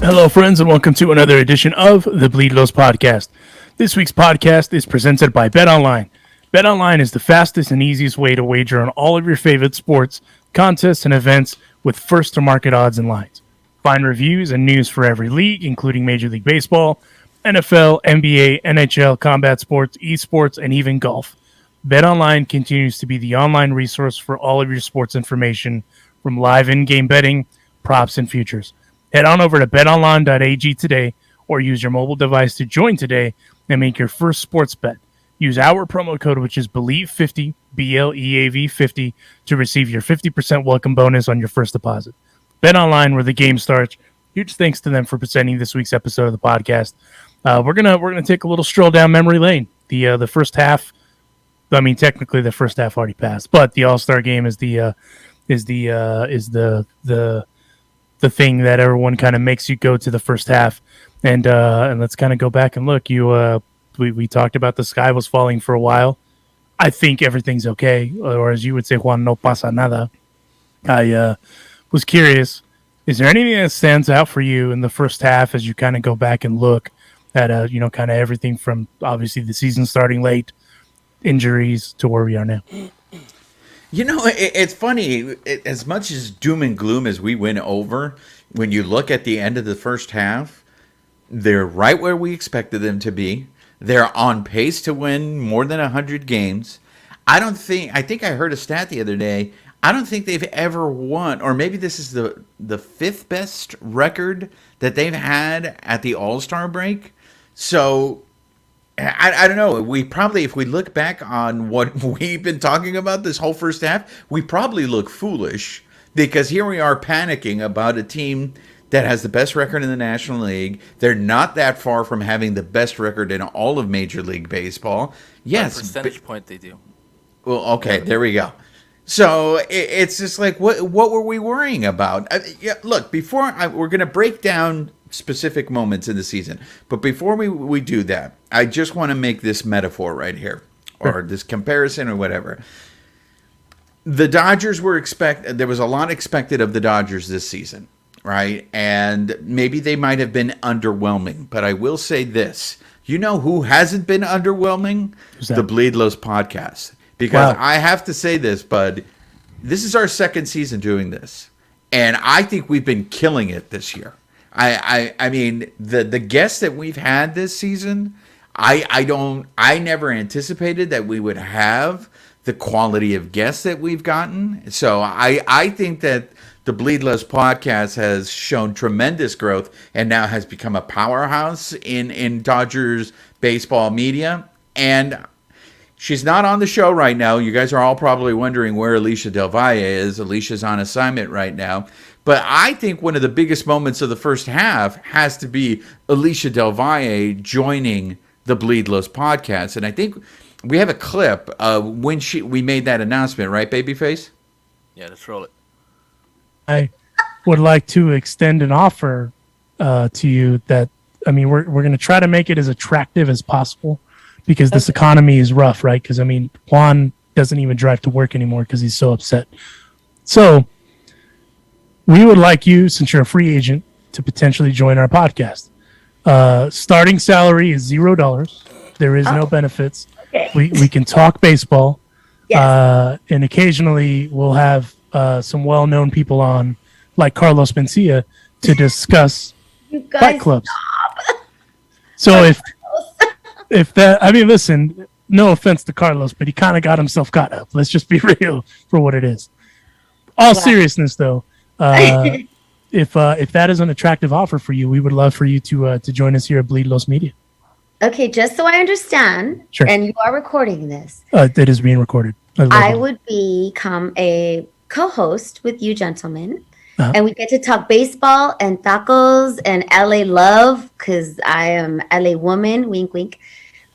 Hello, friends, and welcome to another edition of the Bleed Los Podcast. This week's podcast is presented by BetOnline. BetOnline is the fastest and easiest way to wager on all of your favorite sports, contests, and events with first-to-market odds and lines. Find reviews and news for every league, including Major League Baseball, NFL, NBA, NHL, combat sports, esports, and even golf. BetOnline continues to be the online resource for all of your sports information, from live in-game betting, props, and futures. Head on over to betonline.ag today or use your mobile device to join today and make your first sports bet. Use our promo code, which is BLEAV50, BLEAV50, to receive your 50% welcome bonus on your first deposit. BetOnline, where the game starts. Huge thanks to them for presenting this week's episode of the podcast. We're gonna take a little stroll down memory lane. The first half, I mean, technically the first half already passed, but the All-Star game is the thing that everyone kind of makes you go to the first half, and let's kind of go back and look. We talked about the sky was falling for a while. I think everything's okay, or as you would say, Juan, no pasa nada. I was curious, is there anything that stands out for you in the first half as you kind of go back and look at kind of everything from obviously the season starting late, injuries, to where we are now? You know, it's funny, as much as doom and gloom as we went over, when you look at the end of the first half, they're right where we expected them to be. They're on pace to win more than 100 games. I think I heard a stat the other day, I don't think they've ever won, or maybe this is the fifth best record that they've had at the All-Star break. So I don't know. We probably, if we look back on what we've been talking about this whole first half, we probably look foolish, because here we are panicking about a team that has the best record in the National League. They're not that far from having the best record in all of Major League Baseball. Yes, by percentage point they do. Well, okay, there we go. So it's just like, what were we worrying about? Look, we're going to break down specific moments in the season, but before we do that, I just want to make this metaphor right here, or this comparison, or whatever. The Dodgers there was a lot expected of the Dodgers this season, right? And maybe they might have been underwhelming, but I will say this: you know who hasn't been underwhelming? The Bleed Los podcast. Because wow. I have to say this, bud, this is our second season doing this, and I think we've been killing it this year. I mean, the guests that we've had this season, I never anticipated that we would have the quality of guests that we've gotten. So I think that the Bleedless podcast has shown tremendous growth and now has become a powerhouse in Dodgers baseball media. And she's not on the show right now. You guys are all probably wondering where Alicia Del Valle is. Alicia's on assignment right now. But I think one of the biggest moments of the first half has to be Alicia Del Valle joining the Bleedless podcast. And I think we have a clip when we made that announcement, right, Babyface? Yeah, let's roll it. I would like to extend an offer to you that, I mean, we're going to try to make it as attractive as possible, because this economy is rough, right? Because, I mean, Juan doesn't even drive to work anymore because he's so upset. So we would like you, since you're a free agent, to potentially join our podcast. Starting salary is $0. There is no benefits. Okay. We can talk baseball. Yes. And occasionally we'll have some well-known people on, like Carlos Mencia, to discuss fight clubs. Stop. So if that, I mean, listen, no offense to Carlos, but he kind of got himself caught up. Let's just be real for what it is. All seriousness, though, if that is an attractive offer for you, we would love for you to join us here at Bleed Los Media. Okay, just so I understand, sure. And you are recording this. It is being recorded. I would become a co-host with you gentlemen, and we get to talk baseball and tacos and LA love, because I am LA woman, wink, wink.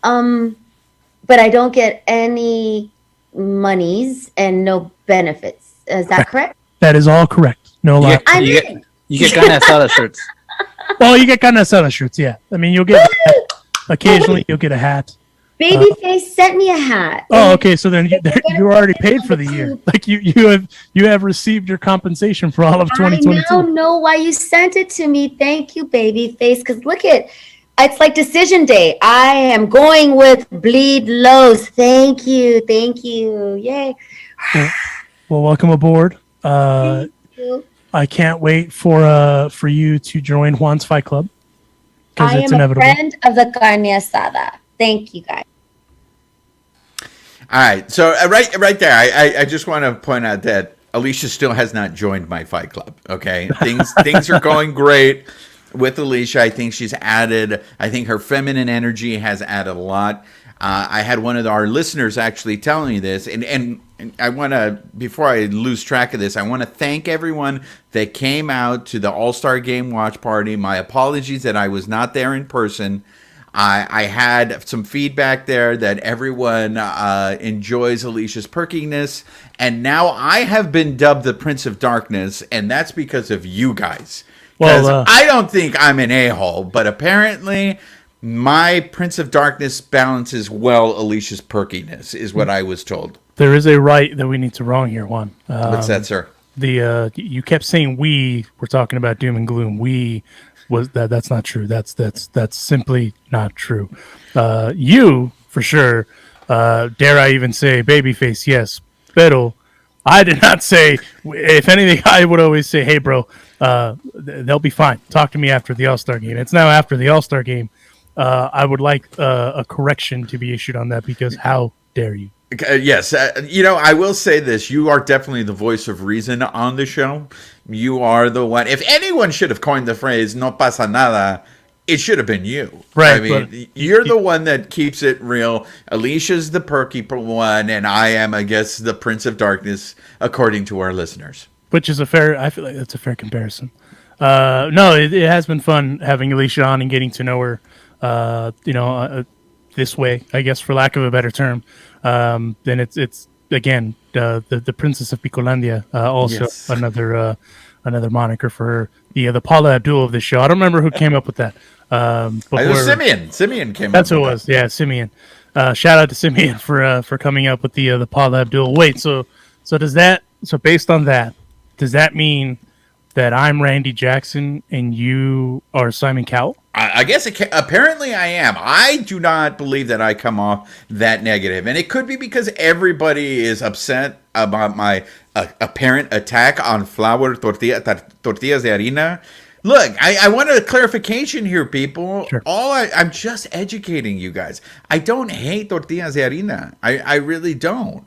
But I don't get any monies and no benefits. Is that correct? That is all correct. No lie. You get carne asada shirts. Well, you get carne asada shirts, yeah. I mean, you'll get occasionally you'll get a hat. Babyface sent me a hat. Oh, okay. So then you already put it paid on for the the year. tube. Like you have received your compensation for all of I now 2022. know why you sent it to me. Thank you, Babyface. Because look it's like decision day. I am going with Bleed Lows. Thank you. Yay. Well, welcome aboard. Thank you. I can't wait for you to join Juan's Fight Club because I it's am inevitable. a friend of the carne asada. Thank you, guys. All right, so right there, I just want to point out that Alicia still has not joined my fight club. Okay, things are going great with Alicia. I think she's added. I think her feminine energy has added a lot. I had one of our listeners actually tell me this, and I want to, before I lose track of this, I want to thank everyone that came out to the All-Star Game watch party. My apologies that I was not there in person. I had some feedback there that everyone enjoys Alicia's perkiness, and now I have been dubbed the Prince of Darkness, and that's because of you guys. Well, I don't think I'm an a-hole, but apparently my Prince of Darkness balances well Alicia's perkiness, is what I was told. There is a right that we need to wrong here, Juan. What's that, sir? You kept saying we're talking about doom and gloom. That's not true. That's simply not true. You for sure. Dare I even say babyface? Yes, pero I did not say. If anything, I would always say, "Hey, bro, they'll be fine. Talk to me after the All-Star game." It's now after the All-Star game. I would like a correction to be issued on that because how dare you? Yes, I will say this. You are definitely the voice of reason on the show. You are the one. If anyone should have coined the phrase "no pasa nada," it should have been you. Right. I mean, you're the one that keeps it real. Alicia's the perky one, and I am, I guess, the Prince of Darkness, according to our listeners. Which is I feel like that's a fair comparison. No, it has been fun having Alicia on and getting to know her, this way, I guess, for lack of a better term. Then it's again, the Princess of Picolandia, also Yes. another moniker for her. The Paula Abdul of this show. I don't remember who came up with that. It was Simeon. Simeon came That's up who it with was. Yeah, Simeon. Shout out to Simeon for coming up with the Paula Abdul. Wait, so based on that, does that mean that I'm Randy Jackson and you are Simon Cowell? I guess apparently I am. I do not believe that I come off that negative. And it could be because everybody is upset about my apparent attack on flour tortillas de harina. Look, I want a clarification here, people. Sure. I'm just educating you guys. I don't hate tortillas de harina. I really don't.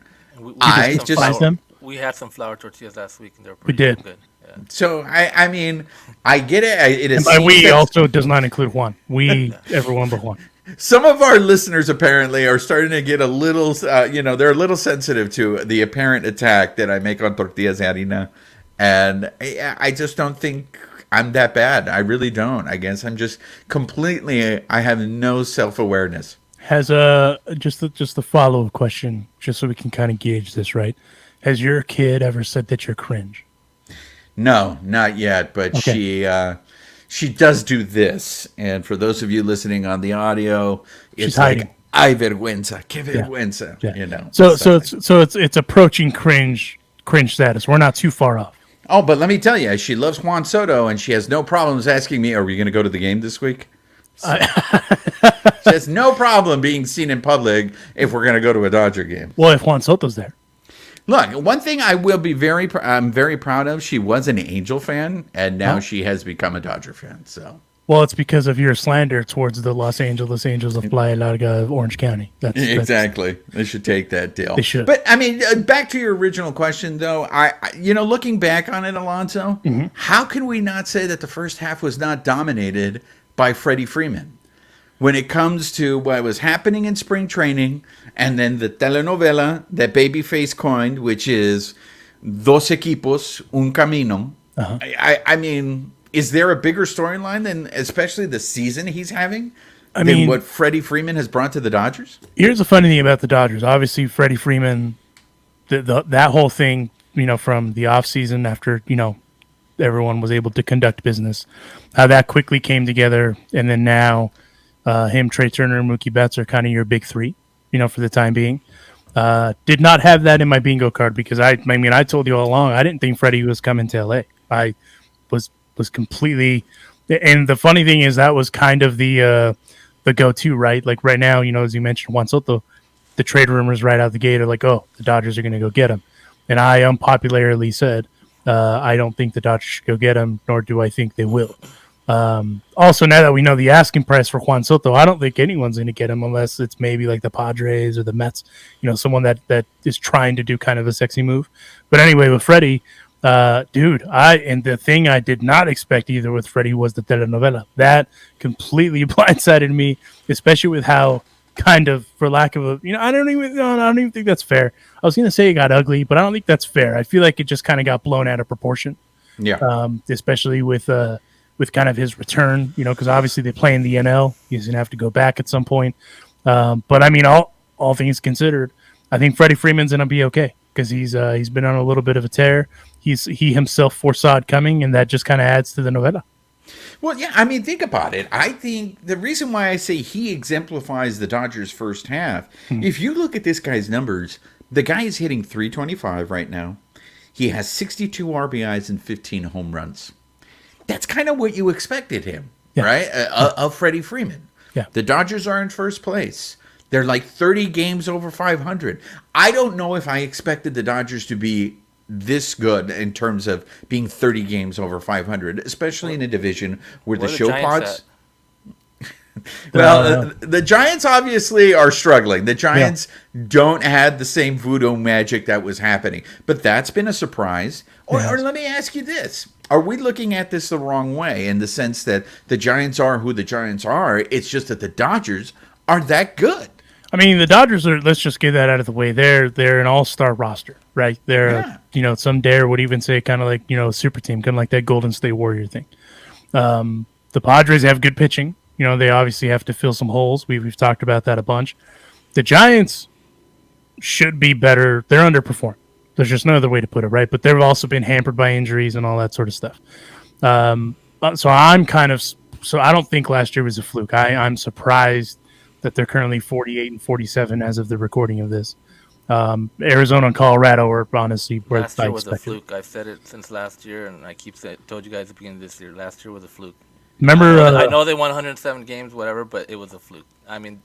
We had some flour tortillas last week, and they're We pretty did. good. Yeah. So I mean, I get it. It is. And by we also does not include Juan. We everyone but Juan. Some of our listeners apparently are starting to get a little, they're a little sensitive to the apparent attack that I make on tortillas de harina, and I just don't think I'm that bad. I really don't. I guess I'm just completely. I have no self-awareness. Has just a follow-up question, just so we can kind of gauge this, right? Has your kid ever said that you're cringe? No, not yet, but Okay. she does do this. And for those of you listening on the audio, it's She's hiding. like ay vergüenza, que vergüenza, Yeah. So it's approaching cringe status. We're not too far off. Oh, but let me tell you, she loves Juan Soto, and she has no problems asking me, "Are we going to go to the game this week?" So, she has no problem being seen in public if we're going to go to a Dodger game. Well, if Juan Soto's there. Look, one thing I will be I'm very proud of. She was an Angel fan, and now she has become a Dodger fan. So, Well, it's because of your slander towards the Los Angeles Angels of Playa Larga of Orange County. That's exactly. They should take that deal. They should. But I mean, back to your original question, though. Looking back on it, Alonso, how can we not say that the first half was not dominated by Freddie Freeman? When it comes to what was happening in spring training, and then the telenovela that Babyface coined, which is Dos Equipos, Un Camino. I mean, is there a bigger storyline than, especially the season he's having, than what Freddie Freeman has brought to the Dodgers? Here's the funny thing about the Dodgers. Obviously, Freddie Freeman, that whole thing, from the offseason after, everyone was able to conduct business, how that quickly came together, and then now him, Trey Turner, and Mookie Betts are kind of your big three. for the time being. Did not have that in my bingo card because I told you all along I didn't think Freddie was coming to LA. I was completely, and the funny thing is that was kind of the go-to, right? Like right now, as you mentioned, Juan Soto, the trade rumors right out the gate are like, oh, the Dodgers are going to go get him, and I unpopularly said I don't think the Dodgers should go get him, nor do I think they will. Also, now that we know the asking price for Juan Soto, I don't think anyone's going to get him unless it's maybe like the Padres or the Mets, someone that is trying to do kind of a sexy move. But anyway, with Freddie, dude, and the thing I did not expect either with Freddie was the telenovela. That completely blindsided me, especially with how kind of, for lack of I don't even think that's fair. I was going to say it got ugly, but I don't think that's fair. I feel like it just kind of got blown out of proportion. Yeah. Especially with kind of his return, because obviously they play in the NL. He's going to have to go back at some point. But I mean, all things considered, I think Freddie Freeman's going to be okay because he's been on a little bit of a tear. He himself foresaw it coming, and that just kind of adds to the novella. Well, yeah, I mean, think about it. I think the reason why I say he exemplifies the Dodgers' first half, if you look at this guy's numbers, the guy is hitting .325 right now. He has 62 RBIs and 15 home runs. That's kind of what you expected him, right? Of Freddie Freeman. Yeah. The Dodgers are in first place. They're like 30 games over 500. I don't know if I expected the Dodgers to be this good in terms of being 30 games over 500, especially in a division where the show pods. Well, the Giants obviously are struggling. The Giants don't have the same voodoo magic that was happening, but that's been a surprise. Or let me ask you this. Are we looking at this the wrong way in the sense that the Giants are who the Giants are? It's just that the Dodgers are that good. I mean, the Dodgers are, let's just get that out of the way. They're an all-star roster, right? They're, some dare would even say kind of like, a super team, kind of like that Golden State Warrior thing. The Padres have good pitching. They obviously have to fill some holes. We've talked about that a bunch. The Giants should be better. They're underperformed. There's just no other way to put it, right? But they've also been hampered by injuries and all that sort of stuff. So I don't think last year was a fluke. I'm surprised that they're currently 48 and 47 as of the recording of this. Arizona and Colorado are honestly where last year was a fluke. I've said it since last year, and I told you guys at the beginning of this year. Last year was a fluke. Remember, I know they won 107 games, whatever, but it was a fluke. I mean,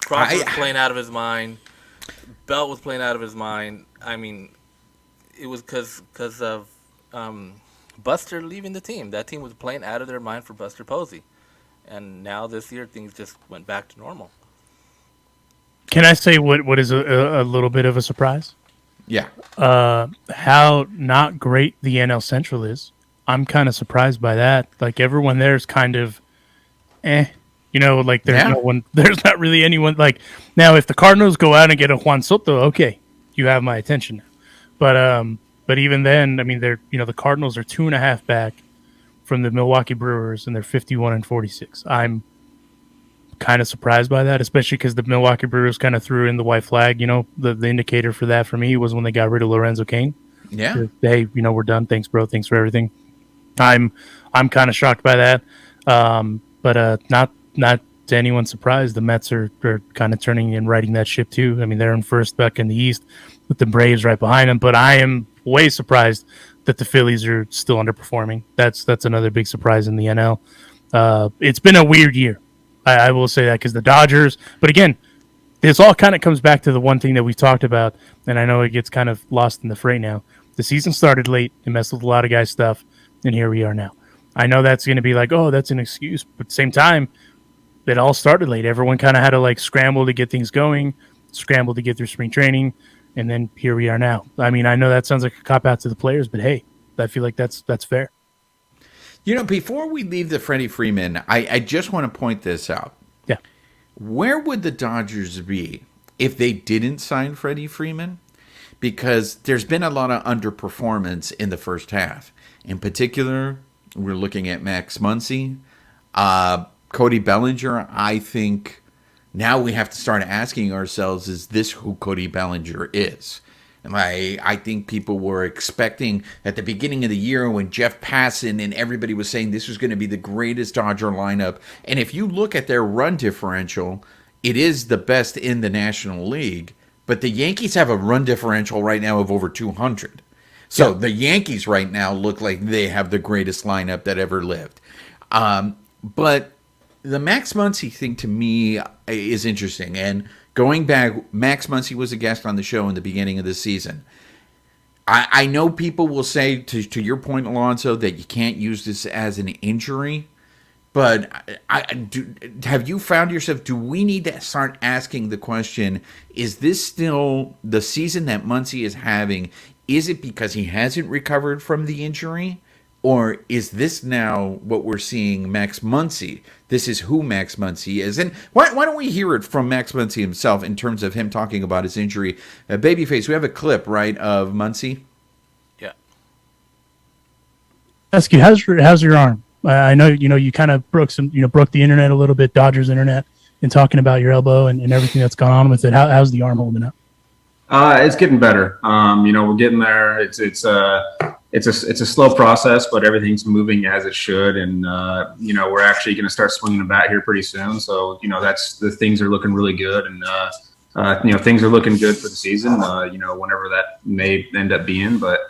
Crawford was playing out of his mind. Belt was playing out of his mind. I mean, it was because of Buster leaving the team. That team was playing out of their mind for Buster Posey. And now this year, things just went back to normal. Can I say what is a little bit of a surprise? Yeah. How not great the NL Central is. I'm kind of surprised by that. Like, everyone there is kind of, like there's no one, there's not really anyone. Like, now if the Cardinals go out and get a Juan Soto, okay, you have my attention. But even then, I mean, they're, the Cardinals are 2.5 back from the Milwaukee Brewers, and they're 51 and 46. I'm kind of surprised by that, especially because the Milwaukee Brewers kind of threw in the white flag. The indicator for that for me was when they got rid of Lorenzo Cain. Yeah. Hey, we're done. Thanks, bro. Thanks for everything. I'm kind of shocked by that. But not to anyone's surprise, the Mets are kind of turning and riding that ship too. I mean, they're in first back in the East with the Braves right behind them. But I am way surprised that the Phillies are still underperforming. That's another big surprise in the NL. It's been a weird year. I will say that because the Dodgers, but again, this all kind of comes back to the one thing that we talked about, and I know it gets kind of lost in the fray now. The season started late. It messed with a lot of guys' stuff, and here we are now. I know that's going to be like, oh, that's an excuse, but at the same time, it all started late. Everyone kind of had to scramble to get things going, scramble to get through spring training, and then here we are now. I mean, I know that sounds like a cop-out to the players, but hey, I feel like that's fair. Before we leave the Freddie Freeman, I just want to point this out. Yeah. Where would the Dodgers be if they didn't sign Freddie Freeman? Because there's been a lot of underperformance in the first half. In particular, we're looking at Max Muncie, Cody Bellinger. I think now we have to start asking ourselves, is this who Cody Bellinger is? And I think people were expecting at the beginning of the year when Jeff Passan and everybody was saying this was going to be the greatest Dodger lineup. And if you look at their run differential, it is the best in the National League, but the Yankees have a run differential right now of over 200. So the Yankees right now look like they have the greatest lineup that ever lived. But the Max Muncy thing to me is interesting. And going back, Max Muncy was a guest on the show in the beginning of the season. I know people will say, to your point, Alonso, that you can't use this as an injury. But have you found yourself, do we need to start asking the question, is this still the season that Muncy is having? Is it because he hasn't recovered from the injury? Or is this now what we're seeing Max Muncy? This is who Max Muncy is. And why don't we hear it from Max Muncy himself in terms of him talking about his injury? Babyface, we have a clip, right, of Muncy? Yeah. Ask you, how's your arm? I know you kind of broke the internet a little bit, Dodgers internet, in talking about your elbow and everything that's gone on with it. How's the arm holding up? It's getting better. We're getting there. It's a slow process, but everything's moving as it should. And, we're actually going to start swinging the bat here pretty soon. So, things are looking really good. And, things are looking good for the season, whenever that may end up being. But,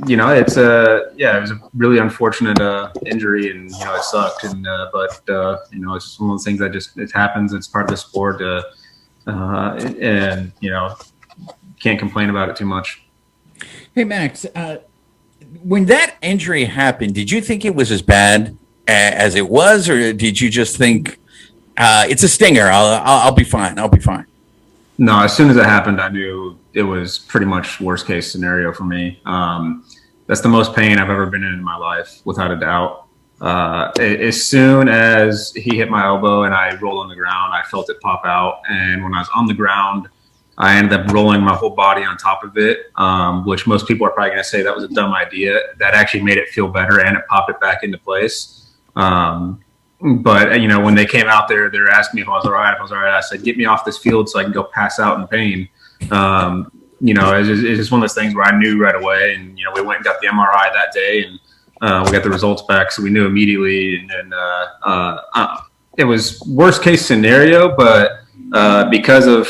it was a really unfortunate injury, and, it sucked. And, it's just one of those things that it happens. It's part of the sport. Can't complain about it too much. Hey, Max, when that injury happened, did you think it was as bad as it was, or did you just think it's a stinger? I'll be fine. I'll be fine. No, as soon as it happened, I knew it was pretty much worst case scenario for me. That's the most pain I've ever been in my life, without a doubt. As soon as he hit my elbow and I rolled on the ground, I felt it pop out. And when I was on the ground, I ended up rolling my whole body on top of it, which most people are probably going to say that was a dumb idea. That actually made it feel better, and it popped it back into place. But when they came out there, they were asking me if I was all right. I said, get me off this field so I can go pass out in pain. It's just one of those things where I knew right away. And, we went and got the MRI that day, and we got the results back, so we knew immediately. And then it was worst case scenario, but because of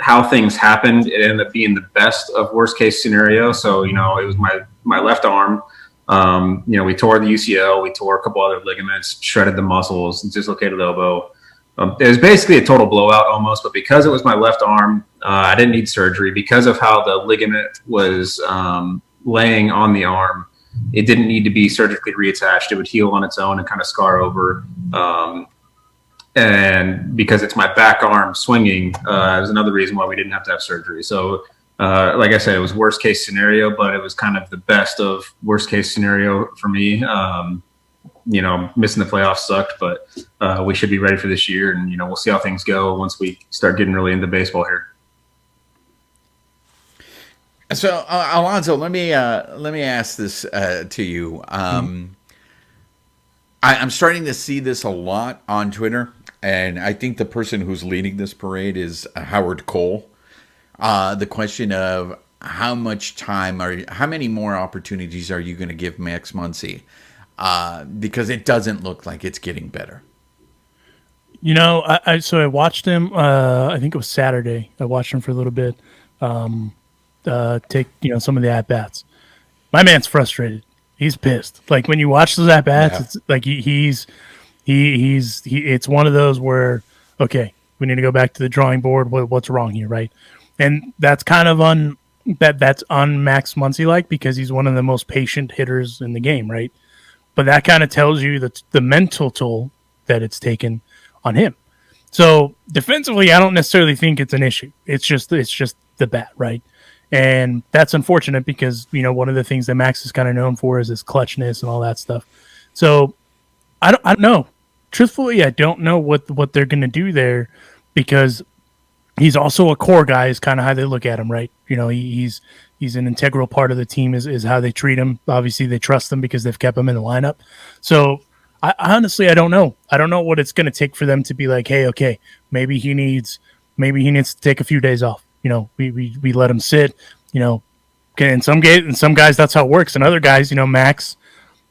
how things happened, it ended up being the best of worst case scenario. So, it was my left arm. We tore the UCL, we tore a couple other ligaments, shredded the muscles, dislocated elbow. It was basically a total blowout almost, but because it was my left arm, I didn't need surgery. Because of how the ligament was laying on the arm, it didn't need to be surgically reattached. It would heal on its own and kind of scar over. And because it's my back arm swinging, is another reason why we didn't have to have surgery. So, like I said, it was worst case scenario, but it was kind of the best of worst case scenario for me. Missing the playoffs sucked, but we should be ready for this year, and we'll see how things go once we start getting really into baseball here. So, Alonso, let me ask this to you. I'm starting to see this a lot on Twitter, and I think the person who's leading this parade is Howard Cole. The question of how much time how many more opportunities are you going to give Max Muncy? Because it doesn't look like it's getting better. I watched him. I think it was Saturday. I watched him for a little bit. Take some of the at bats. My man's frustrated. He's pissed. Like when you watch those at bats, It's like he's it's one of those where, okay, we need to go back to the drawing board. What's wrong here, right? And that's kind of that's on Max Muncy like, because he's one of the most patient hitters in the game, right? But that kind of tells you that the mental toll that it's taken on him. So defensively, I don't necessarily think it's an issue. It's just the bat, right? And that's unfortunate because, one of the things that Max is kind of known for is his clutchness and all that stuff. So I don't know. Truthfully, I don't know what they're going to do there, because he's also a core guy is kind of how they look at him, right? He's an integral part of the team is how they treat him. Obviously, they trust him because they've kept him in the lineup. So I honestly don't know. I don't know what it's going to take for them to be like, hey, okay, maybe he needs to take a few days off. We let him sit. In some guys that's how it works. And other guys, Max,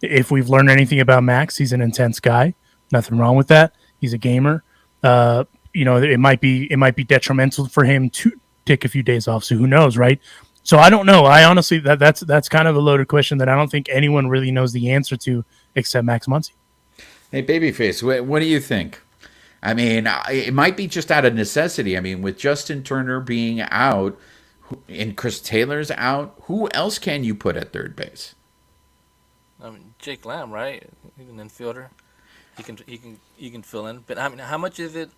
if we've learned anything about Max, he's an intense guy. Nothing wrong with that. He's a gamer. It might be detrimental for him to take a few days off. So who knows, right? So I don't know. I honestly that's kind of a loaded question that I don't think anyone really knows the answer to except Max Muncy. Hey, Babyface, what do you think? I mean, it might be just out of necessity. I mean, with Justin Turner being out and Chris Taylor's out, who else can you put at third base? I mean, Jake Lamb, right? He's an infielder. He can fill in. But I mean, how much is it?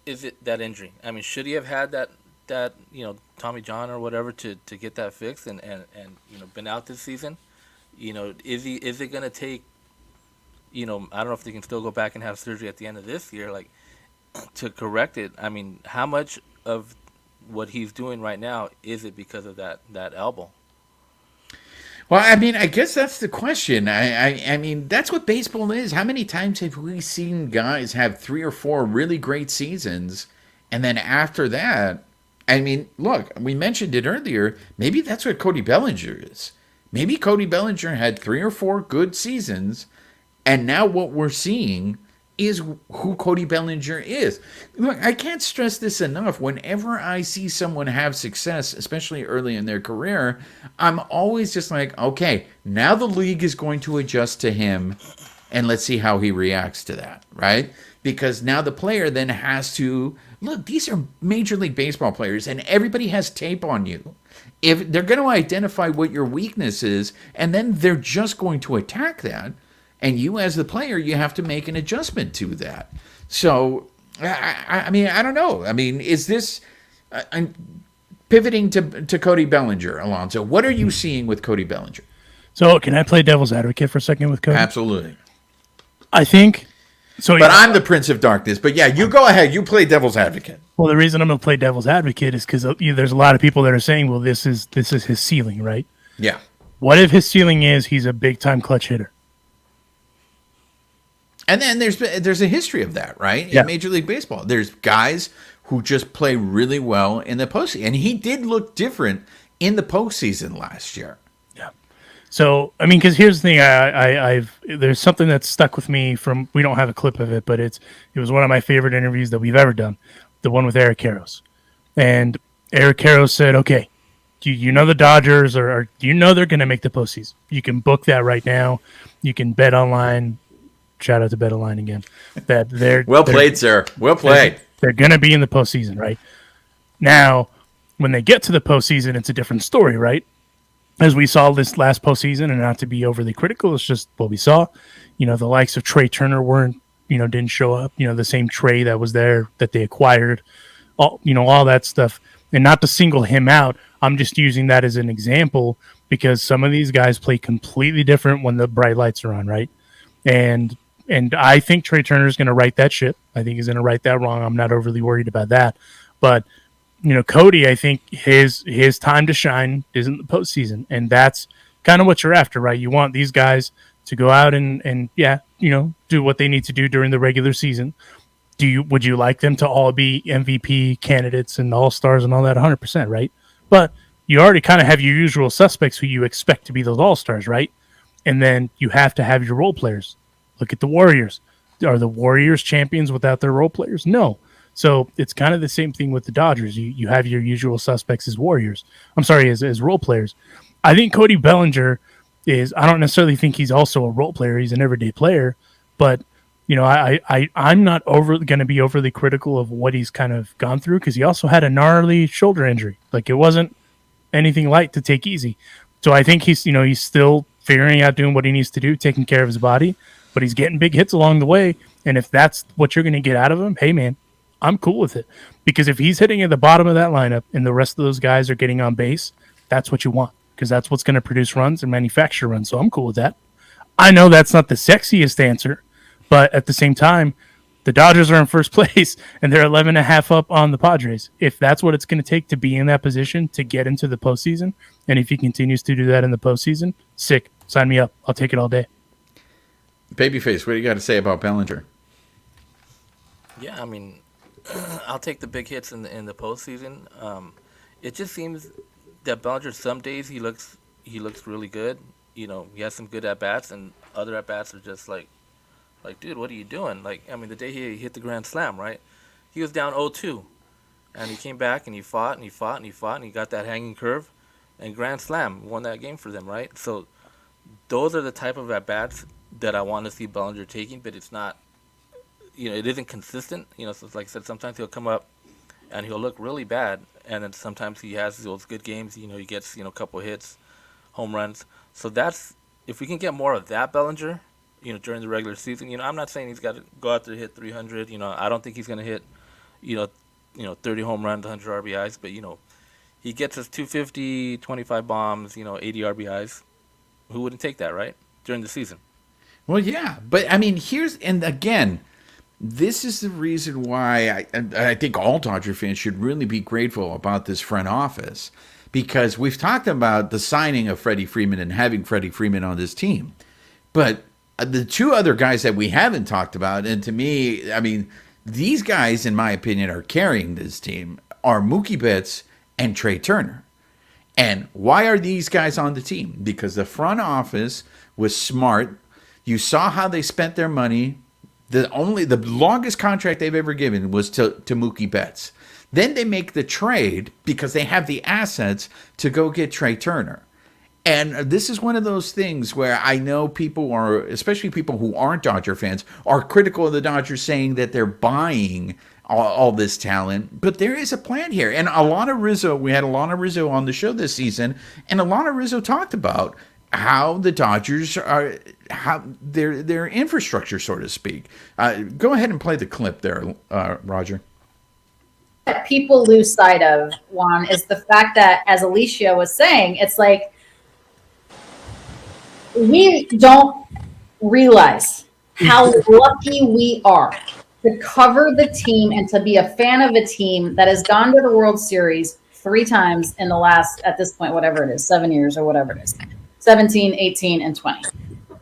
Is it that injury? I mean, should he have had that Tommy John or whatever to get that fixed and been out this season? Is it gonna take? I don't know if they can still go back and have surgery at the end of this year, like to correct it. I mean, how much of what he's doing right now is it because of that elbow? Well, I mean, I guess that's the question. I mean, that's what baseball is. How many times have we seen guys have 3 or 4 really great seasons, and then after that, I mean, look, we mentioned it earlier. Maybe that's what Cody Bellinger is. Maybe Cody Bellinger had 3 or 4 good seasons, and now what we're seeing is who Cody Bellinger is. Look, I can't stress this enough. Whenever I see someone have success, especially early in their career, I'm always just like, okay, now the league is going to adjust to him, and let's see how he reacts to that, right? Because now the player then has to, look, these are Major League Baseball players, and everybody has tape on you. If they're going to identify what your weakness is, and then they're just going to attack that, and you, as the player, you have to make an adjustment to that. So, I mean, I don't know. I mean, is this... I'm pivoting to Cody Bellinger, Alonso. What are you seeing with Cody Bellinger? So can I play devil's advocate for a second with Cody? Absolutely. I think... So, but I'm the Prince of Darkness. But yeah, you go ahead. You play devil's advocate. Well, the reason I'm going to play devil's advocate is because there's a lot of people that are saying, well, this is his ceiling, right? Yeah. What if his ceiling is he's a big-time clutch hitter? And then there's a history of that, right? Yeah. In Major League Baseball. There's guys who just play really well in the postseason. And he did look different in the postseason last year. Yeah. So, I mean, because here's the thing. I've there's something that's stuck with me from, we don't have a clip of it, but it was one of my favorite interviews that we've ever done, the one with Eric Karros. And Eric Karros said, okay, you know the Dodgers are do you know they're going to make the postseason? You can book that right now. You can bet online. Shout out to Bet Online again. That they're well played, sir. Well played. They're going to be in the postseason, right? Now, when they get to the postseason, it's a different story, right? As we saw this last postseason, and not to be overly critical, it's just what we saw. The likes of Trey Turner didn't show up. The same Trey that was there that they acquired, all that stuff. And not to single him out, I'm just using that as an example because some of these guys play completely different when the bright lights are on, right? And I think Trey Turner is going to right that ship. I think he's going to right that wrong. I'm not overly worried about that. But, Cody, I think his time to shine is in the postseason. And that's kind of what you're after, right? You want these guys to go out and do what they need to do during the regular season. Would you like them to all be MVP candidates and all-stars and all that? 100%, right? But you already kind of have your usual suspects who you expect to be those all-stars, right? And then you have to have your role players. Look at the Warriors. Are the Warriors champions without their role players? No. So it's kind of the same thing with the Dodgers. You have your usual suspects as as role players. I think Cody Bellinger I don't necessarily think he's also a role player. He's an everyday player. But, I'm not going to be overly critical of what he's kind of gone through because he also had a gnarly shoulder injury. Like, it wasn't anything light to take easy. So I think he's still figuring out doing what he needs to do, taking care of his body, but he's getting big hits along the way. And if that's what you're going to get out of him, hey, man, I'm cool with it. Because if he's hitting at the bottom of that lineup and the rest of those guys are getting on base, that's what you want because that's what's going to produce runs and manufacture runs. So I'm cool with that. I know that's not the sexiest answer, but at the same time, the Dodgers are in first place and they're 11.5 up on the Padres. If that's what it's going to take to be in that position to get into the postseason, and if he continues to do that in the postseason, sick. Sign me up. I'll take it all day. Babyface, what do you got to say about Bellinger? Yeah, I mean, I'll take the big hits in the postseason. It just seems that Bellinger, some days he looks really good. He has some good at bats, and other at bats are just like Like, dude, what are you doing? Like, I mean, the day he hit the grand slam, right? He was down 0-2, and he came back and he fought and he fought and he fought and he got that hanging curve, and grand slam won that game for them, right? So those are the type of at bats that I want to see Bellinger taking, but it's not, it isn't consistent. So like I said, sometimes he'll come up and he'll look really bad, and then sometimes he has those good games. He gets a couple hits, home runs. So that's, if we can get more of that Bellinger, during the regular season. I'm not saying he's got to go out there and hit 300. I don't think he's going to hit, 30 home runs, 100 RBIs, but he gets us 250, 25 bombs, 80 RBIs. Who wouldn't take that, right? During the season. Well, yeah, but I mean, and again, this is the reason why I think all Dodger fans should really be grateful about this front office, because we've talked about the signing of Freddie Freeman and having Freddie Freeman on this team, but the two other guys that we haven't talked about, and to me, I mean, these guys, in my opinion, are carrying this team, are Mookie Betts and Trey Turner. And why are these guys on the team? Because the front office was smart. You saw how they spent their money. The longest contract they've ever given was to Mookie Betts. Then they make the trade because they have the assets to go get Trey Turner. And this is one of those things where I know people are, especially people who aren't Dodger fans, are critical of the Dodgers, saying that they're buying all this talent. But there is a plan here. And Alanna Rizzo, we had Alanna Rizzo on the show this season, and Alanna Rizzo talked about how the Dodgers are, how their infrastructure, so to speak. Go ahead and play the clip there, Roger. What people lose sight of, Juan, is the fact that, as Alicia was saying, it's like, we don't realize how lucky we are to cover the team and to be a fan of a team that has gone to the World Series 3 times in the last, at this point, whatever it is, 7 years or whatever it is, 17, 18, and 20.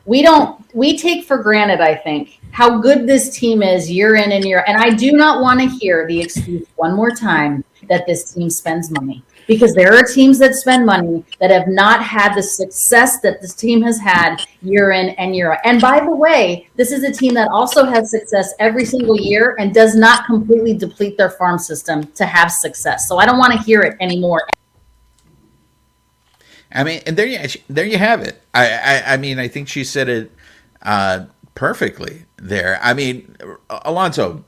We take for granted, I think, how good this team is year in and year. And I do not want to hear the excuse one more time that this team spends money. Because there are teams that spend money that have not had the success that this team has had year in and year out. And by the way, this is a team that also has success every single year and does not completely deplete their farm system to have success. So I don't want to hear it anymore. I mean, and there you have it. I mean, I think she said it perfectly there. I mean, Alonso,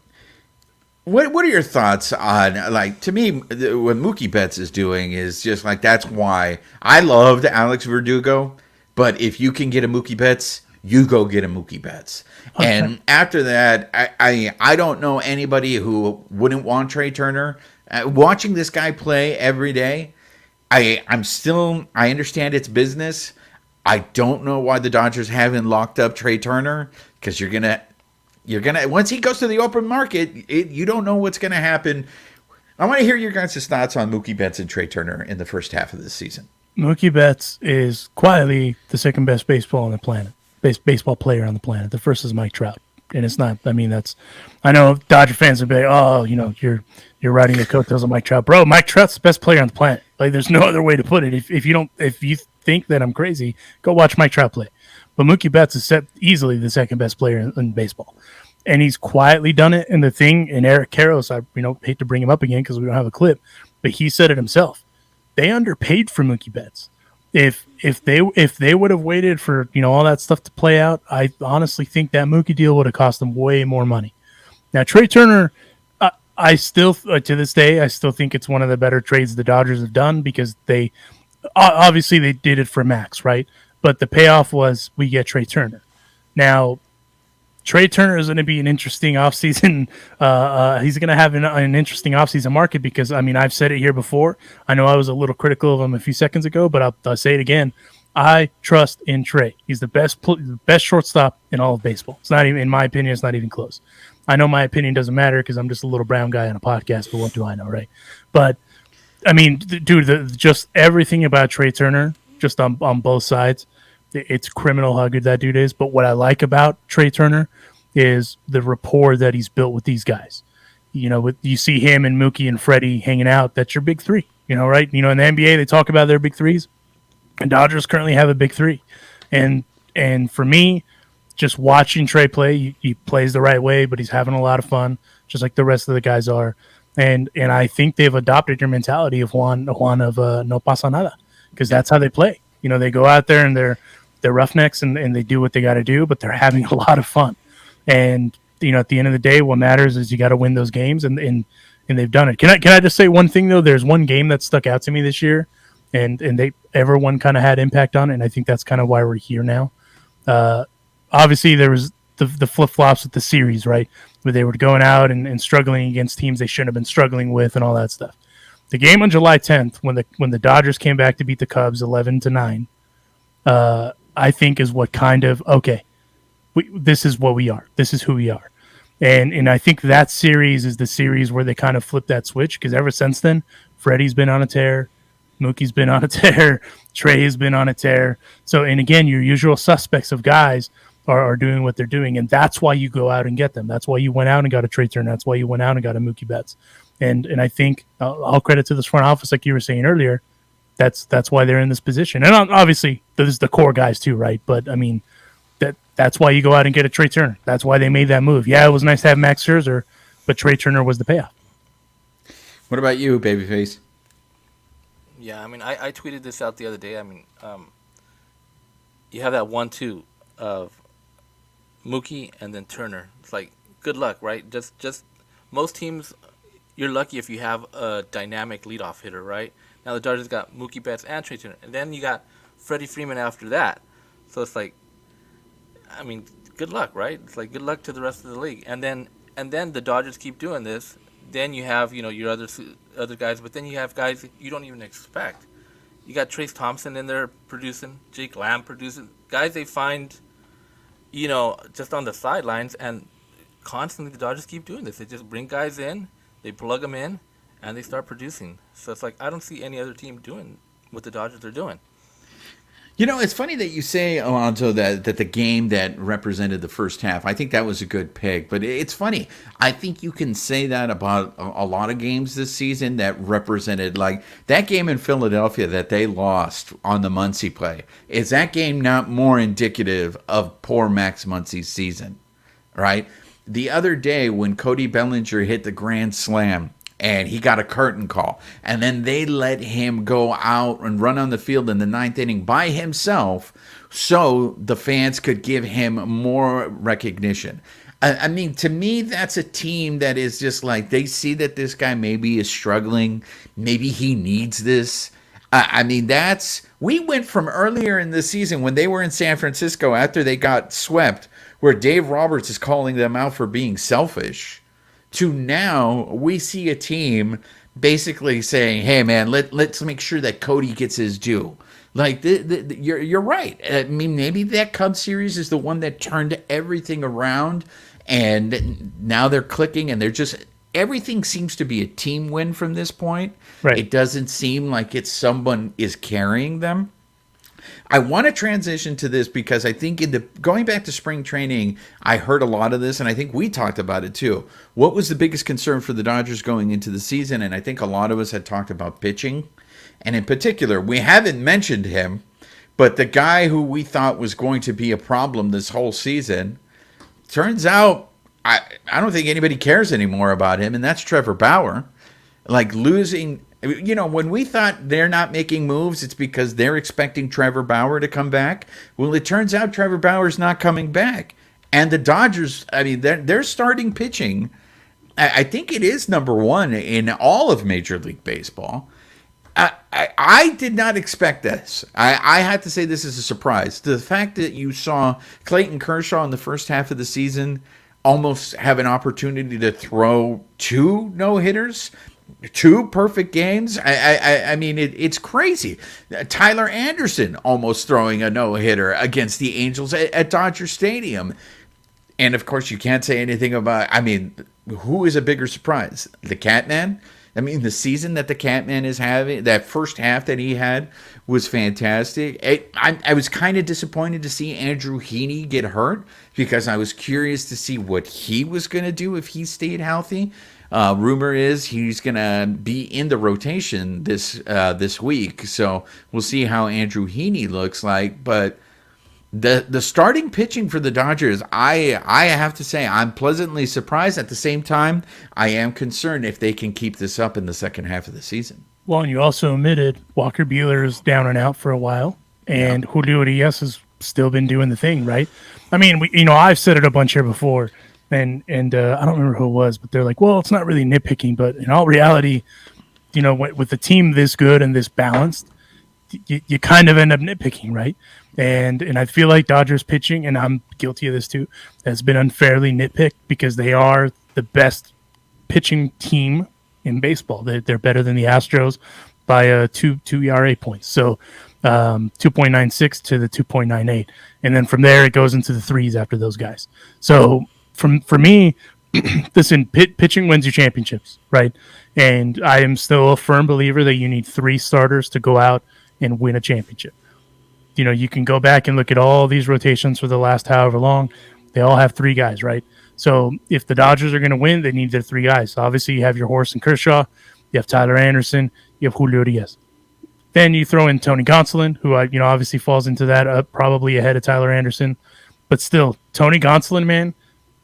what are your thoughts on, like, to me, what Mookie Betts is doing is just like, that's why I loved Alex Verdugo, but if you can get a Mookie Betts, you go get a Mookie Betts. Okay. And after that, I don't know anybody who wouldn't want Trey Turner. Watching this guy play every day, I understand it's business. I don't know why the Dodgers haven't locked up Trey Turner, because you're gonna once he goes to the open market, you don't know what's gonna happen. I want to hear your guys' thoughts on Mookie Betts and Trey Turner in the first half of this season. Mookie Betts is quietly the second best baseball player on the planet. The first is Mike Trout, and it's not. I mean, I know Dodger fans would be like, oh, you're riding the coattails of Mike Trout, bro. Mike Trout's the best player on the planet. Like, there's no other way to put it. If you think that I'm crazy, go watch Mike Trout play. But Mookie Betts is easily the second best player in baseball. And he's quietly done it. And the thing, and Eric Karros, I hate to bring him up again because we don't have a clip, but he said it himself. They underpaid for Mookie Betts. If they would have waited for all that stuff to play out, I honestly think that Mookie deal would have cost them way more money. Now Trey Turner, I still to this day I still think it's one of the better trades the Dodgers have done, because they obviously they did it for max, right? But the payoff was we get Trey Turner. Now, Trey Turner is going to be an interesting offseason. He's going to have an interesting offseason market because, I mean, I've said it here before. I know I was a little critical of him a few seconds ago, but I'll say it again. I trust in Trey. He's the best shortstop in all of baseball. It's not even, in my opinion, it's not even close. I know my opinion doesn't matter because I'm just a little brown guy on a podcast, but what do I know, right? But, I mean, dude, just everything about Trey Turner, just on both sides, it's criminal how good that dude is. But what I like about Trey Turner is the rapport that he's built with these guys. You see him and Mookie and Freddie hanging out. That's your big three, right? In the NBA, they talk about their big threes. And Dodgers currently have a big three. And for me, just watching Trey play, he plays the right way, but he's having a lot of fun, just like the rest of the guys are. And I think they've adopted your mentality of Juan of no pasa nada, because that's how they play. You know, they go out there and they're roughnecks and they do what they got to do, but they're having a lot of fun. And you know, at the end of the day, what matters is you got to win those games, and they've done it. Can I just say one thing though? There's one game that stuck out to me this year, and everyone kind of had impact on it, and I think that's kind of why we're here now. Obviously, there was the flip flops with the series, right, where they were going out and struggling against teams they shouldn't have been struggling with, and all that stuff. The game on July 10th, when the Dodgers came back to beat the Cubs 11-9, I think is what kind of this is what we are. This is who we are. And I think that series is the series where they kind of flipped that switch, because ever since then, Freddie's been on a tear, Mookie's been on a tear, Trey has been on a tear. So, and again, your usual suspects of guys are doing what they're doing, and that's why you go out and get them. That's why you went out and got a Trey Turner. That's why you went out and got a Mookie Betts. And I think all credit to this front office, like you were saying earlier. That's why they're in this position. And obviously, this is the core guys too, right? But I mean, that's why you go out and get a Trey Turner. That's why they made that move. Yeah, it was nice to have Max Scherzer, but Trey Turner was the payoff. What about you, Babyface? Yeah, I mean, I tweeted this out the other day. I mean, you have that 1-2 of Mookie and then Turner. It's like, good luck, right? Just most teams, you're lucky if you have a dynamic leadoff hitter, right? Now the Dodgers got Mookie Betts and Trey Turner, and then you got Freddie Freeman after that. So it's like, I mean, good luck, right? It's like good luck to the rest of the league. And then the Dodgers keep doing this. Then you have, you know, your other guys, but then you have guys you don't even expect. You got Trace Thompson in there producing, Jake Lamb producing, guys they find, you know, just on the sidelines, and constantly the Dodgers keep doing this. They just bring guys in, they plug them in, and they start producing. So it's like I don't see any other team doing what the Dodgers are doing. You know, it's funny that you say, Alonso, that the game that represented the first half, I think that was a good pick. But it's funny. I think you can say that about a lot of games this season that represented, like, that game in Philadelphia that they lost on the Muncie play. Is that game not more indicative of poor Max Muncie's season, right? The other day when Cody Bellinger hit the grand slam, and he got a curtain call, and then they let him go out and run on the field in the ninth inning by himself so the fans could give him more recognition. I mean, to me, that's a team that is just like, they see that this guy maybe is struggling. Maybe he needs this. I mean, we went from earlier in the season when they were in San Francisco after they got swept, where Dave Roberts is calling them out for being selfish, to now we see a team basically saying, hey, man, let's make sure that Cody gets his due. Like, you're right. I mean, maybe that Cubs series is the one that turned everything around, and now they're clicking, and they're just, everything seems to be a team win from this point. Right. It doesn't seem like it's someone is carrying them. I want to transition to this because I think going back to spring training, I heard a lot of this, and I think we talked about it too. What was the biggest concern for the Dodgers going into the season? And I think a lot of us had talked about pitching. And in particular, we haven't mentioned him, but the guy who we thought was going to be a problem this whole season, turns out I don't think anybody cares anymore about him, and that's Trevor Bauer. Like, losing... You know, when we thought they're not making moves, it's because they're expecting Trevor Bauer to come back. Well, it turns out Trevor Bauer's not coming back. And the Dodgers, I mean, they're starting pitching. I think it is number one in all of Major League Baseball. I did not expect this. I had to say this is a surprise. The fact that you saw Clayton Kershaw in the first half of the season almost have an opportunity to throw 2 no-hitters, 2 perfect games. I mean, it's crazy. Tyler Anderson almost throwing a no-hitter against the Angels at Dodger Stadium. And, of course, you can't say anything about, I mean, who is a bigger surprise? The Catman? I mean, the season that the Catman is having, that first half that he had was fantastic. I was kind of disappointed to see Andrew Heaney get hurt because I was curious to see what he was going to do if he stayed healthy. Rumor is he's going to be in the rotation this week, so we'll see how Andrew Heaney looks like. But The starting pitching for the Dodgers, I have to say, I'm pleasantly surprised. At the same time, I am concerned if they can keep this up in the second half of the season. Well, and you also omitted Walker Buehler's down and out for a while, and Julio Urias has still been doing the thing, right? I mean, I've said it a bunch here before, and I don't remember who it was, but they're like, well, it's not really nitpicking, but in all reality, with the team this good and this balanced, you kind of end up nitpicking, right? And I feel like Dodgers pitching, and I'm guilty of this too, has been unfairly nitpicked because they are the best pitching team in baseball. They're better than the Astros by two ERA points. So 2.96 to the 2.98. And then from there, it goes into the threes after those guys. So for me, listen, pitching wins you championships, right? And I am still a firm believer that you need 3 starters to go out and win a championship. You can go back and look at all these rotations for the last however long. They all have 3 guys, right? So if the Dodgers are going to win, they need their 3 guys. So obviously, you have your horse in Kershaw, you have Tyler Anderson, you have Julio Urias. Then you throw in Tony Gonsolin, who obviously falls into that probably ahead of Tyler Anderson, but still, Tony Gonsolin, man,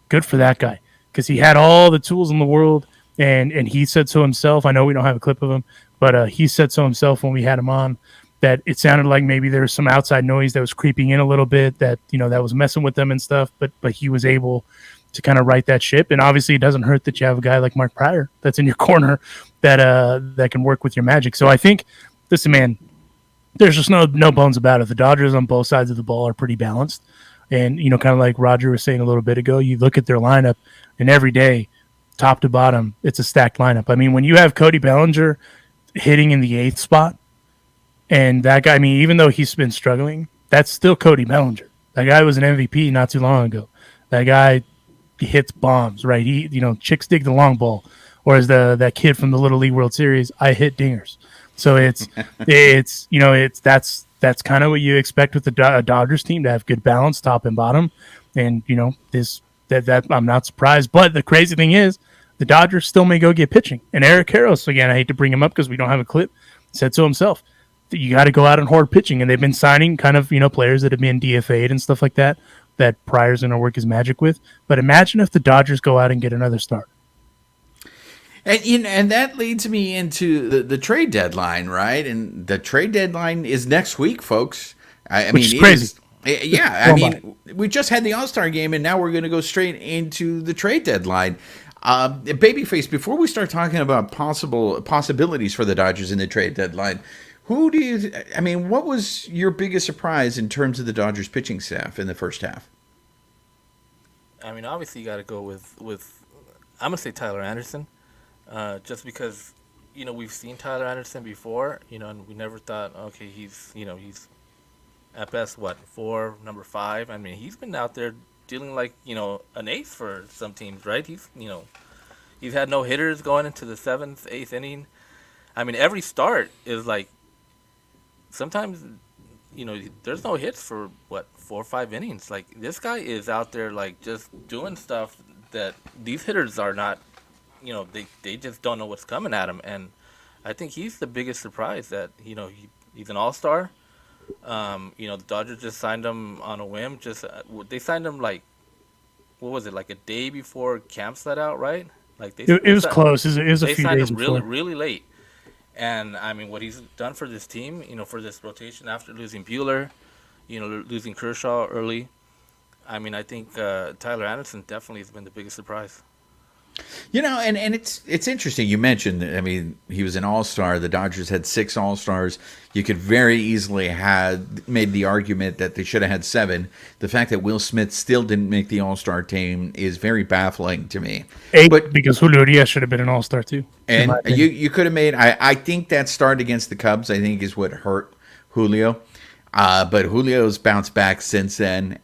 good for that guy because he had all the tools in the world, and he said so himself. I know we don't have a clip of him, but he said so himself when we had him on that it sounded like maybe there was some outside noise that was creeping in a little bit that that was messing with them and stuff, but he was able to kind of right that ship. And obviously, it doesn't hurt that you have a guy like Mark Pryor that's in your corner that can work with your magic. So I think. Listen, man, there's just no bones about it. The Dodgers on both sides of the ball are pretty balanced. And, kind of like Roger was saying a little bit ago, you look at their lineup, and every day, top to bottom, it's a stacked lineup. I mean, when you have Cody Bellinger hitting in the 8th spot, and that guy, I mean, even though he's been struggling, that's still Cody Bellinger. That guy was an MVP not too long ago. That guy hits bombs, right? Chicks dig the long ball. Or as that kid from the Little League World Series, I hit dingers. So that's kind of what you expect with the Dodgers team, to have good balance, top and bottom, and that I'm not surprised. But the crazy thing is, the Dodgers still may go get pitching. And Eric Karros, again, I hate to bring him up because we don't have a clip, said so himself. You got to go out and hoard pitching, and they've been signing kind of players that have been DFA'd and stuff like that Pryor's going to work his magic with. But imagine if the Dodgers go out and get another start. And that leads me into the trade deadline, right? And the trade deadline is next week, folks. I mean, it's crazy. We just had the All-Star game, and now we're going to go straight into the trade deadline. Babyface, before we start talking about possibilities for the Dodgers in the trade deadline, what was your biggest surprise in terms of the Dodgers pitching staff in the first half? I mean, obviously you got to go with I'm going to say Tyler Anderson. Just because, we've seen Tyler Anderson before, and we never thought, okay, he's at best, number 5. I mean, he's been out there dealing like, an ace for some teams, right? He's had no hitters going into the 7th, 8th inning. I mean, every start is like, sometimes, there's no hits for 4 or 5 innings. Like, this guy is out there, like, just doing stuff that these hitters are not. They just don't know what's coming at him, and I think he's the biggest surprise that he's an all-star. The Dodgers just signed him on a whim. They signed him like a day before camps let out, right? Like it was close. It was a few days before. Really late. And I mean, what he's done for this team, for this rotation after losing Buehler, losing Kershaw early. I mean, I think Tyler Anderson definitely has been the biggest surprise. And it's interesting. You mentioned, I mean, he was an all-star. The Dodgers had 6 all-stars. You could very easily have made the argument that they should have had 7. The fact that Will Smith still didn't make the all-star team is very baffling to me. 8, because Julio Urias should have been an all-star too. And you could have made, I think that start against the Cubs, I think, is what hurt Julio. But Julio's bounced back since then,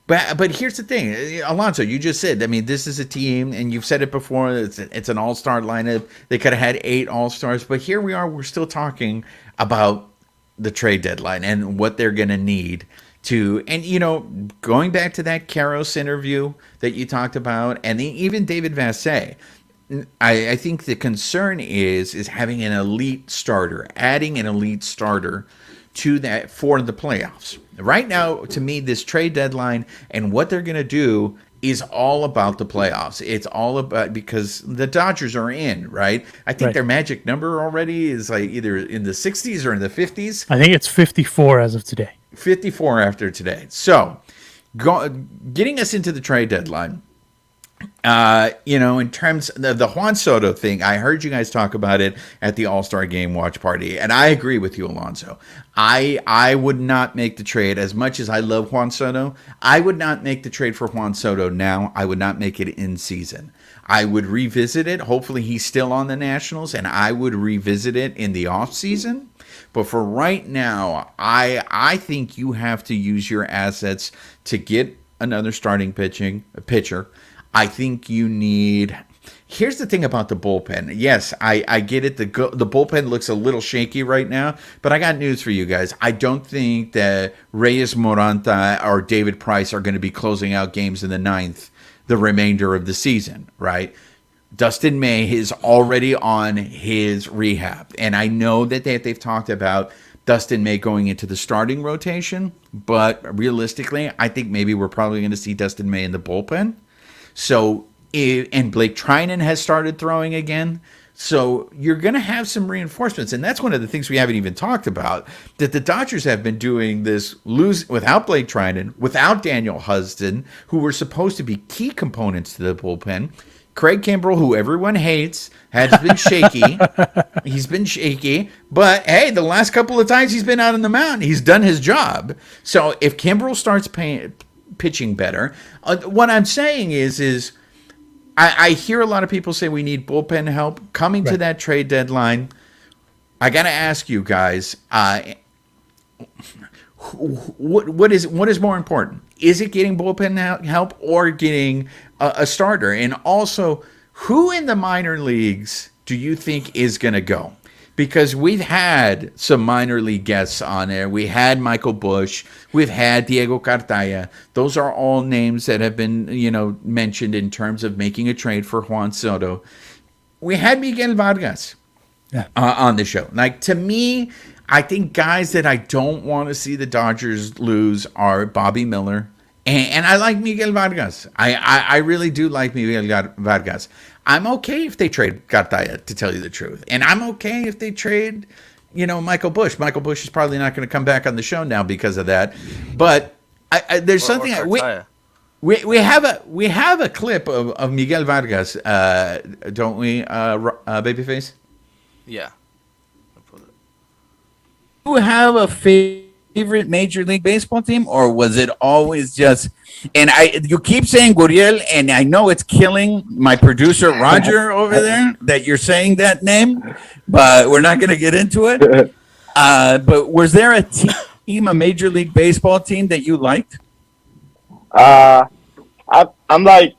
But here's the thing, Alonso, you just said, I mean, this is a team, and you've said it before, it's an all-star lineup. They could have had 8 all-stars, but here we are, we're still talking about the trade deadline and what they're going to need to, and, going back to that Karros interview that you talked about, and even David Vassegh, I think the concern is having an elite starter, adding an elite starter to that for the playoffs. Right now, to me, this trade deadline and what they're going to do is all about the playoffs. It's all about, because the Dodgers are in, right? I think their magic number already is like either in the 60s or in the 50s. I think it's 54 as of today. 54 after today. So, getting us into the trade deadline, in terms of the Juan Soto thing, I heard you guys talk about it at the All-Star Game watch party, and I agree with you, Alonso. I would not make the trade. As much as I love Juan Soto, I would not make the trade for Juan Soto now. I would not make it in season. I would revisit it. Hopefully he's still on the Nationals, and I would revisit it in the off season. But for right now, I think you have to use your assets to get another starting pitcher. I think you need. Here's the thing about the bullpen. Yes, I get it. The bullpen looks a little shaky right now, but I got news for you guys. I don't think that Reyes Moranta or David Price are going to be closing out games in the ninth the remainder of the season, right? Dustin May is already on his rehab, and I know that they've talked about Dustin May going into the starting rotation, but realistically, I think maybe we're probably going to see Dustin May in the bullpen. So, and Blake Trinan has started throwing again. So you're going to have some reinforcements. And that's one of the things we haven't even talked about, that the Dodgers have been doing this without Blake Trinan, without Daniel Huston, who were supposed to be key components to the bullpen. Craig Kimbrell, who everyone hates, has been shaky. He's been shaky. But, hey, the last couple of times he's been out on the mound, he's done his job. So if Kimbrell starts pitching better, what I'm saying is I hear a lot of people say we need bullpen help coming to that trade deadline. I got to ask you guys, what is more important? Is it getting bullpen help or getting a starter? And also, who in the minor leagues do you think is going to go? Because we've had some minor league guests on there. We had Michael Busch. We've had Diego Cartaya. Those are all names that have been, mentioned in terms of making a trade for Juan Soto. We had Miguel Vargas on the show. Like, to me, I think guys that I don't want to see the Dodgers lose are Bobby Miller. And I like Miguel Vargas. I really do like Miguel Vargas. I'm okay if they trade Cartaya, to tell you the truth. And I'm okay if they trade, Michael Busch. Michael Busch is probably not going to come back on the show now because of that. But there's something we have a clip of Miguel Vargas, don't we, Babyface? Yeah. Do you have a favorite Major League Baseball team, or was it always just? And you keep saying Gurriel, and I know it's killing my producer Roger over there that you're saying that name, but we're not going to get into it. But was there a team, a Major League Baseball team that you liked? I like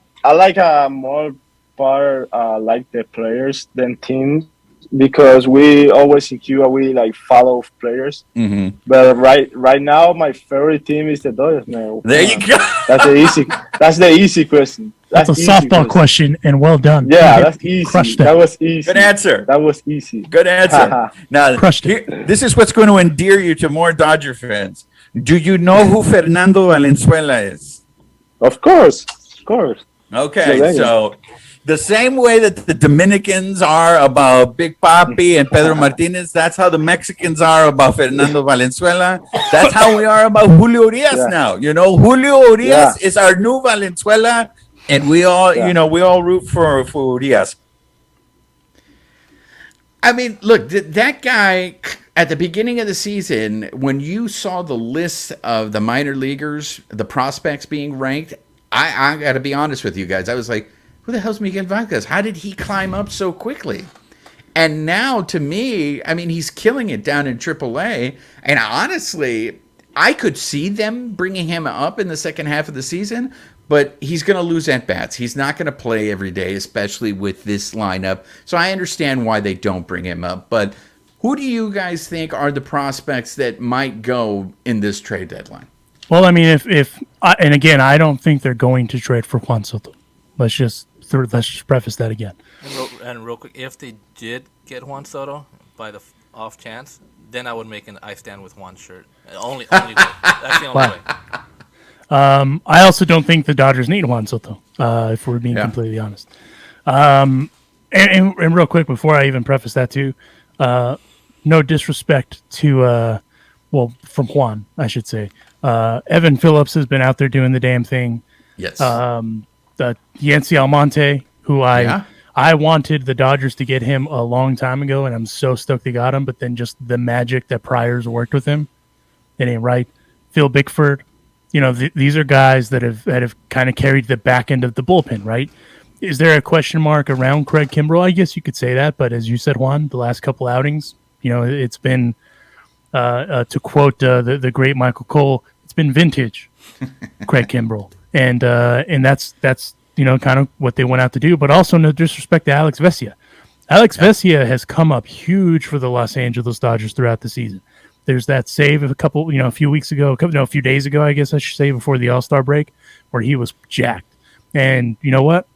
more part like the players than teams, because we always in Cuba we follow players. Mm-hmm. But right now my favorite team is the Dodgers, man. There you go. That's the easy question. That's a softball question, and well done. Yeah, that's easy. Crushed it. That was easy. Good answer. That was easy. Good answer. Now, crushed it. This is what's going to endear you to more Dodger fans. Do you know who Fernando Valenzuela is? Of course. Okay, so the same way that the Dominicans are about Big Papi and Pedro Martinez, that's how the Mexicans are about Fernando Valenzuela. That's how we are about Julio Urias now. Julio Urias is our new Valenzuela, and we all, we all root for Urias. I mean, look, that guy at the beginning of the season, when you saw the list of the minor leaguers, the prospects being ranked, I got to be honest with you guys. I was like, who the hell's Miguel Vargas? How did he climb up so quickly? And now, to me, I mean, he's killing it down in AAA. And honestly, I could see them bringing him up in the second half of the season, but he's going to lose at-bats. He's not going to play every day, especially with this lineup. So I understand why they don't bring him up. But who do you guys think are the prospects that might go in this trade deadline? Well, I mean, and again, I don't think they're going to trade for Juan Soto. Let's just preface that again. And real quick, if they did get Juan Soto by the off chance, then I would make an I Stand With Juan shirt. Only way. That's the only way. I also don't think the Dodgers need Juan Soto, if we're being completely honest. And real quick, before I even preface that too, no disrespect to, from Juan, I should say. Evan Phillips has been out there doing the damn thing. Yes. Yancey Almante, who I wanted the Dodgers to get him a long time ago, and I'm so stoked they got him, but then just the magic that Pryor's worked with him, it ain't right. Phil Bickford, these are guys that have kind of carried the back end of the bullpen, right? Is there a question mark around Craig Kimbrell? I guess you could say that, but as you said, Juan, the last couple outings, it's been, to quote the great Michael Cole, it's been vintage Craig Kimbrell, and that's kind of what they went out to do. But also, no disrespect to Alex Vesia. Vesia has come up huge for the Los Angeles Dodgers throughout the season. There's that save of a few days ago, I guess I should say, before the All-Star break, where he was jacked. And you know what?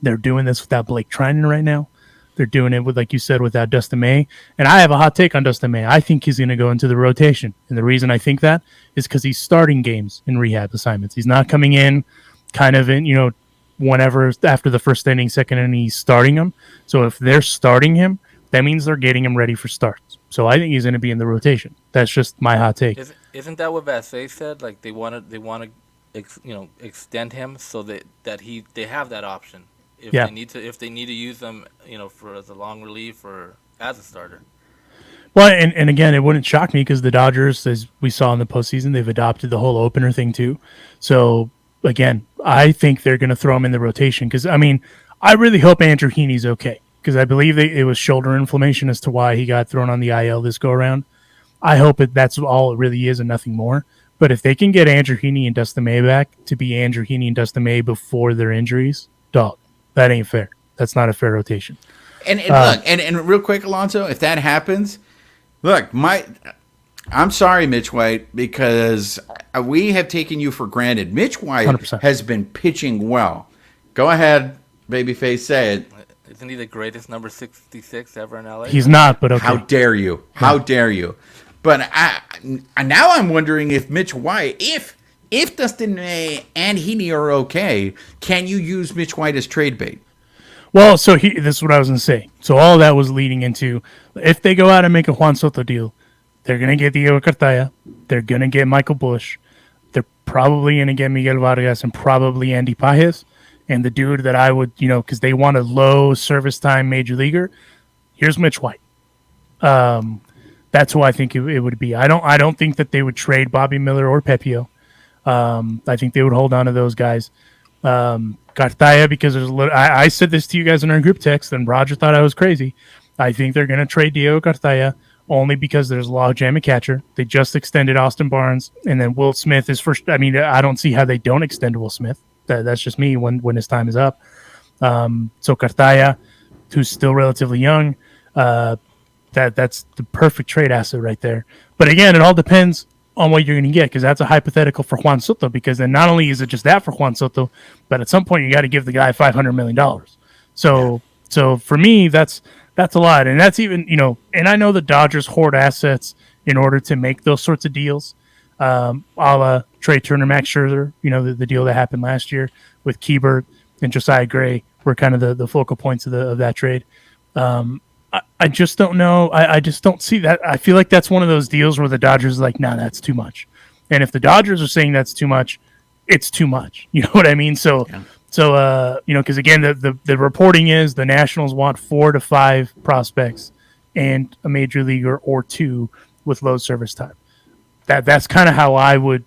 They're doing this without Blake Trinan right now. They're doing it with, like you said, without Dustin May. And I have a hot take on Dustin May. I think he's going to go into the rotation. And the reason I think that is because he's starting games in rehab assignments. He's not coming in kind of in, whenever after the first inning, second inning, he's starting him. So if they're starting him, that means they're getting him ready for starts. So I think he's going to be in the rotation. That's just my hot take. Isn't that what Vassay said? Like they want to extend him so that they have that option if they need to use them, for as a long relief or as a starter. Well, and again, it wouldn't shock me because the Dodgers, as we saw in the postseason, they've adopted the whole opener thing too. So again, I think they're going to throw him in the rotation because I really hope Andrew Heaney's okay because I believe it was shoulder inflammation as to why he got thrown on the IL this go around. I hope that's all it really is and nothing more. But if they can get Andrew Heaney and Dustin May back to be Andrew Heaney and Dustin May before their injuries, dog, that ain't fair. That's not a fair rotation. And look, and real quick, Alonso, if that happens, look, I'm sorry, Mitch White, because we have taken you for granted. Mitch White 100%. has been pitching well. Go ahead, babyface, say it. Isn't he the greatest number 66 ever in LA? He's not, but okay. How dare you? How dare you? But now I'm wondering if Mitch White, if Dustin May and Heaney are okay, can you use Mitch White as trade bait? Well, so this is what I was going to say. So all that was leading into, if they go out and make a Juan Soto deal, they're going to get Diego Cartaya, they're going to get Michael Busch, they're probably going to get Miguel Vargas and probably Andy Pages, and the dude that I would, because they want a low service time major leaguer, here's Mitch White. That's who I think it would be. I don't think that they would trade Bobby Miller or Pepio. I think they would hold on to those guys. Cartaya, because there's a little. I said this to you guys in our group text, and Roger thought I was crazy. I think they're going to trade Diego Cartaya only because there's a logjam at catcher. They just extended Austin Barnes, and then Will Smith is first. I don't see how they don't extend Will Smith. That's just me when his time is up. So Cartaya, who's still relatively young, that's the perfect trade asset right there. But again, it all depends on what you're going to get because that's a hypothetical for Juan Soto because then not only is it just that for Juan Soto, but at some point you got to give the guy $500 million. So for me, that's a lot. And that's even, and I know the Dodgers hoard assets in order to make those sorts of deals. A la Trey Turner, Max Scherzer, the deal that happened last year with Keibert and Josiah Gray were kind of the focal points of that trade. I just don't know. I just don't see that. I feel like that's one of those deals where the Dodgers are like, nah, that's too much. And if the Dodgers are saying that's too much, it's too much. You know what I mean? So, because again, the reporting is the Nationals want 4 to 5 prospects and a major leaguer or 2 with low service time. That's kind of how I would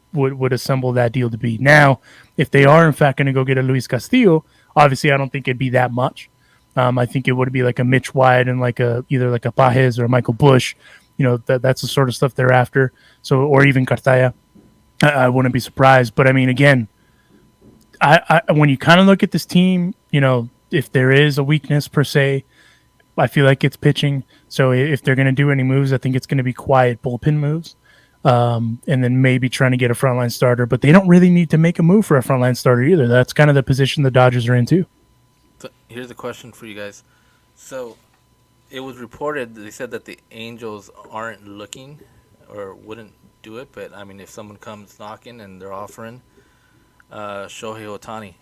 assemble that deal to be. Now, if they are in fact going to go get a Luis Castillo, obviously I don't think it'd be that much. I think it would be like a Mitch White and either like a Pages or a Michael Busch. That's the sort of stuff they're after. So, or even Cartaya. I wouldn't be surprised. But I mean, again, I when you kind of look at this team, if there is a weakness per se, I feel like it's pitching. So if they're going to do any moves, I think it's going to be quiet bullpen moves. And then maybe trying to get a frontline starter. But they don't really need to make a move for a frontline starter either. That's kind of the position the Dodgers are in too. So here's a question for you guys. So it was reported, they said that the Angels aren't looking or wouldn't do it, but I mean, if someone comes knocking and they're offering Shohei Ohtani,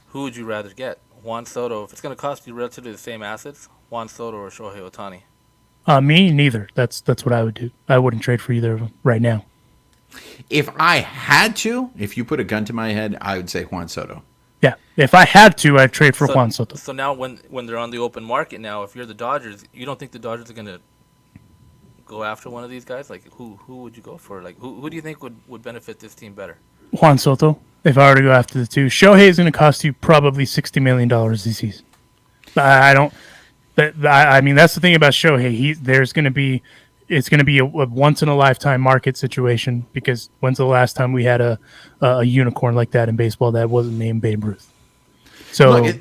who would you rather get? Juan Soto, if it's going to cost you relatively the same assets, Juan Soto or Shohei Ohtani? Me, neither. That's what I would do. I wouldn't trade for either of them right now. If I had to, if you put a gun to my head, I would say Juan Soto. Yeah, if I had to, I'd trade for Juan Soto. So now when they're on the open market now, if you're the Dodgers, you don't think the Dodgers are going to go after one of these guys? Like, who would you go for? Like, who do you think would benefit this team better? Juan Soto, if I were to go after the two. Shohei is going to cost you probably $60 million this season. I don't... I mean, that's the thing about Shohei. It's going to be a once in a lifetime market situation, because when's the last time we had a unicorn like that in baseball that wasn't named Babe Ruth? So look,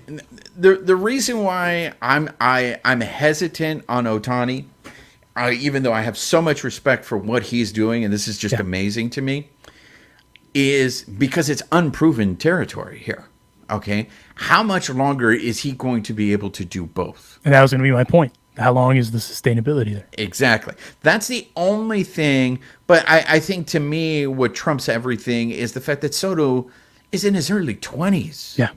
the reason why I'm hesitant on Ohtani, even though I have so much respect for what he's doing, and this is just amazing to me, is because it's unproven territory here. Okay, how much longer is he going to be able to do both? And that was going to be my point. How long is the sustainability there? Exactly. That's the only thing. But I think, to me, what trumps everything is the fact that Soto is in his early 20s. Yeah.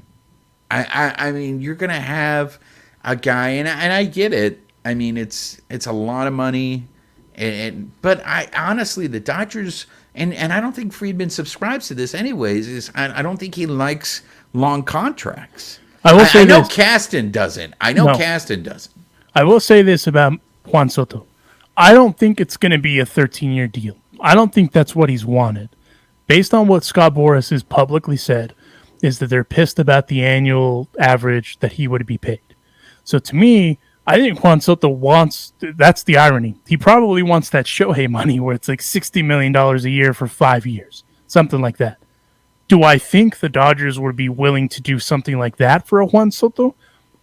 I mean, you're going to have a guy, and I get it. I mean, it's a lot of money. But honestly, the Dodgers, and I don't think Friedman subscribes to this anyways, is I don't think he likes long contracts. I know Caston doesn't. Caston doesn't. I will say this about Juan Soto. I don't think it's going to be a 13-year deal. I don't think that's what he's wanted. Based on what Scott Boras has publicly said, is that they're pissed about the annual average that he would be paid. So to me, I think Juan Soto wants, that's the irony. He probably wants that Shohei money where it's like $60 million a year for 5 years, something like that. Do I think the Dodgers would be willing to do something like that for a Juan Soto?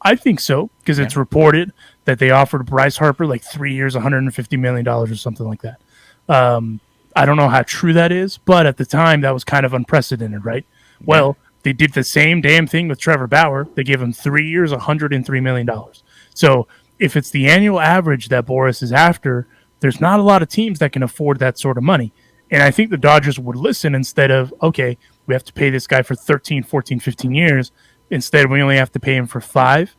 I think so, because it's reported that they offered Bryce Harper like 3 years, $150 million or something like that. I don't know how true that is, but at the time that was kind of unprecedented, right? Yeah. Well, they did the same damn thing with Trevor Bauer. They gave him 3 years, $103 million. So if it's the annual average that Boras is after, there's not a lot of teams that can afford that sort of money. And I think the Dodgers would listen instead of, okay, we have to pay this guy for 13, 14, 15 years. Instead, we only have to pay him for 5.